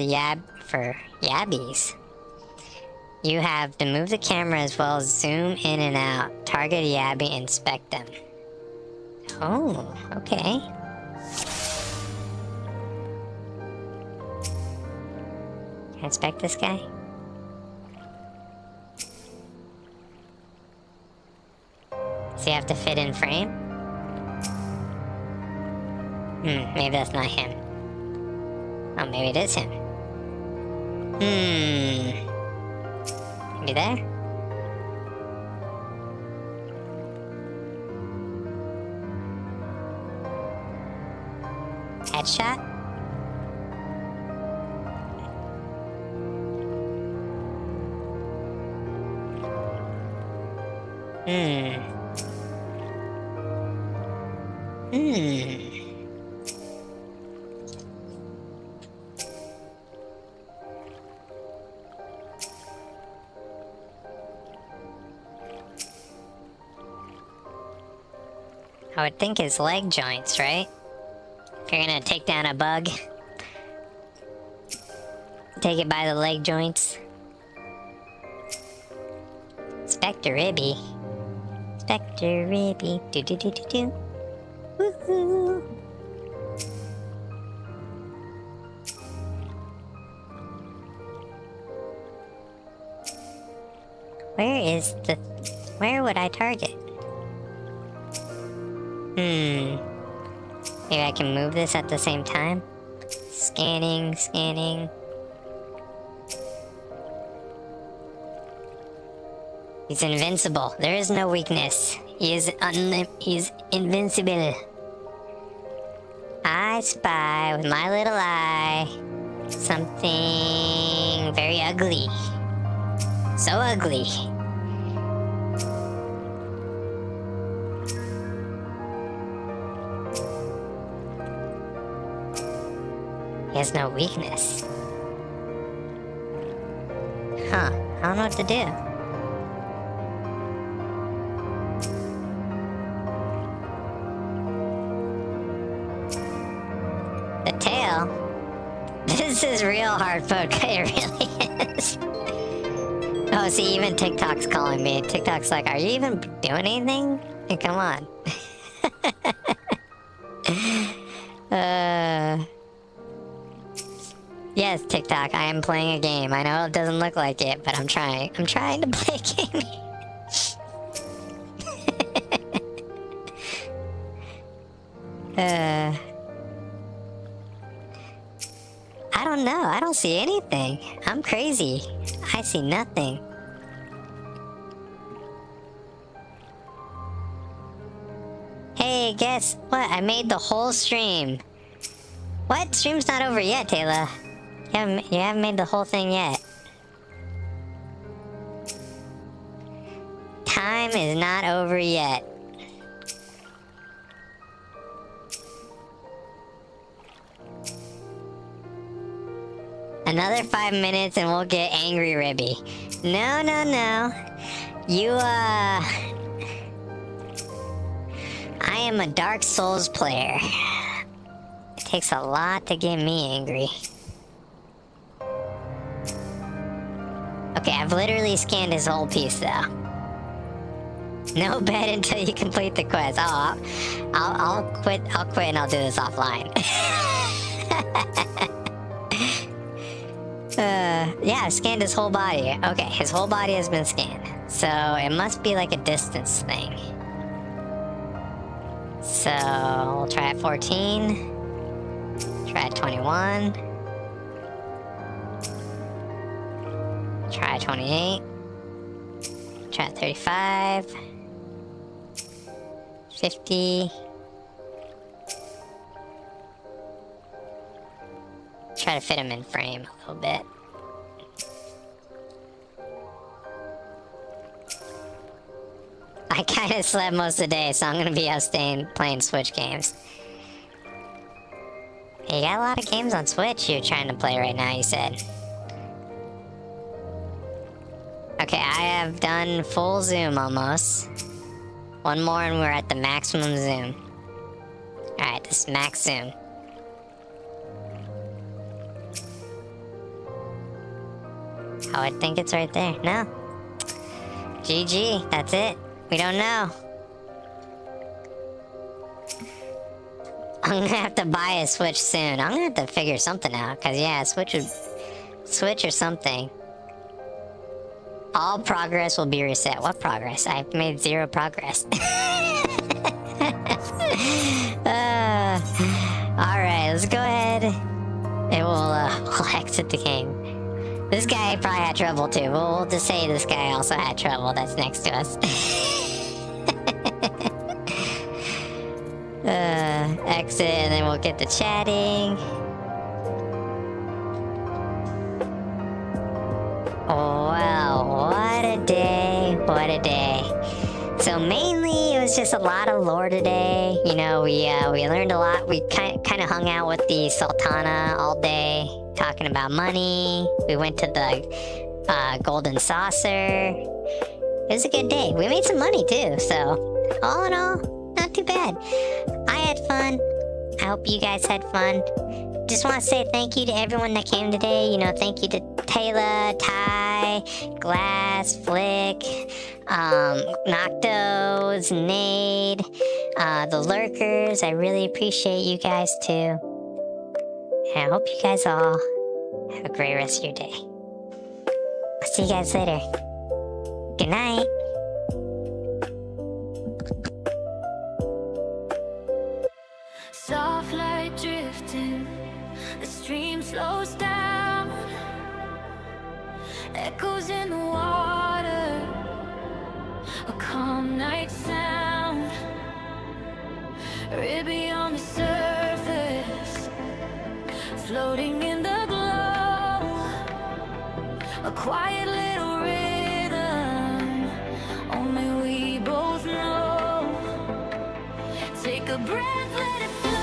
yabbies. You have to move the camera as well as zoom in and out. Target a yabby and inspect them. Oh, okay. Can I inspect this guy? Does he have to fit in frame? Maybe that's not him. Oh, maybe it is him. Maybe there? Headshot? I would think his leg joints, right? If you're gonna take down a bug, take it by the leg joints. Spectre Ribby. Spectre Ribby. Do. Woohoo! Where would I target? Maybe I can move this at the same time? Scanning. He's invincible. There is no weakness. He's invincible. I spy with my little eye something very ugly. So ugly. He has no weakness. Huh, I don't know what to do. This is real hard folk. It really is. Oh, see, even TikTok's calling me. TikTok's like, are you even doing anything? Hey, come on. Yes, TikTok, I am playing a game. I know it doesn't look like it, but I'm trying. I'm trying to play a game. I don't know. I don't see anything. I'm crazy. I see nothing. Hey, guess what? I made the whole stream. What? Stream's not over yet, Taylor. You haven't made the whole thing yet. Time is not over yet. Another 5 minutes and we'll get Angry Ribby. No, no, no. I am a Dark Souls player. It takes a lot to get me angry. Okay, I've literally scanned his whole piece though. No bed until you complete the quest. Oh, I'll quit. I'll quit and I'll do this offline. Yeah, I've scanned his whole body. Okay, his whole body has been scanned. So it must be like a distance thing. So we'll try at 14. Try at 21. Try 28. Try 35. 50. Try to fit him in frame a little bit. I kinda slept most of the day, so I'm gonna be out staying playing Switch games. Hey, you got a lot of games on Switch you're trying to play right now, you said. Okay, I have done full zoom almost. One more and we're at the maximum zoom. Alright, this is max zoom. I would think it's right there. No. GG, that's it. We don't know. I'm gonna have to buy a Switch soon. I'm gonna have to figure something out, cause yeah, Switch or something. All progress will be reset. What progress? I've made 0 progress. Alright, let's go ahead. And we'll exit the game. This guy probably had trouble too. We'll just say this guy also had trouble that's next to us. Exit and then we'll get to chatting. Wow, what a day, what a day. So mainly it was just a lot of lore today. You know, we learned a lot. We kind of hung out with the Sultana all day, talking about money. We went to the Golden Saucer. It was a good day. We made some money too, so all in all, not too bad. I had fun. I hope you guys had fun. Just want to say thank you to everyone that came today. You know, thank you to Taylor, Ty, Glass, Flick, Noctos, Nade, the Lurkers. I really appreciate you guys too. And I hope you guys all have a great rest of your day. I'll see you guys later. Good night. Soft light drifting, the stream slows down, echoes in the water, a calm night sound, Ribby on the surface, floating in the glow, a quiet little rhythm, only we both know. Take a breath, let it flow.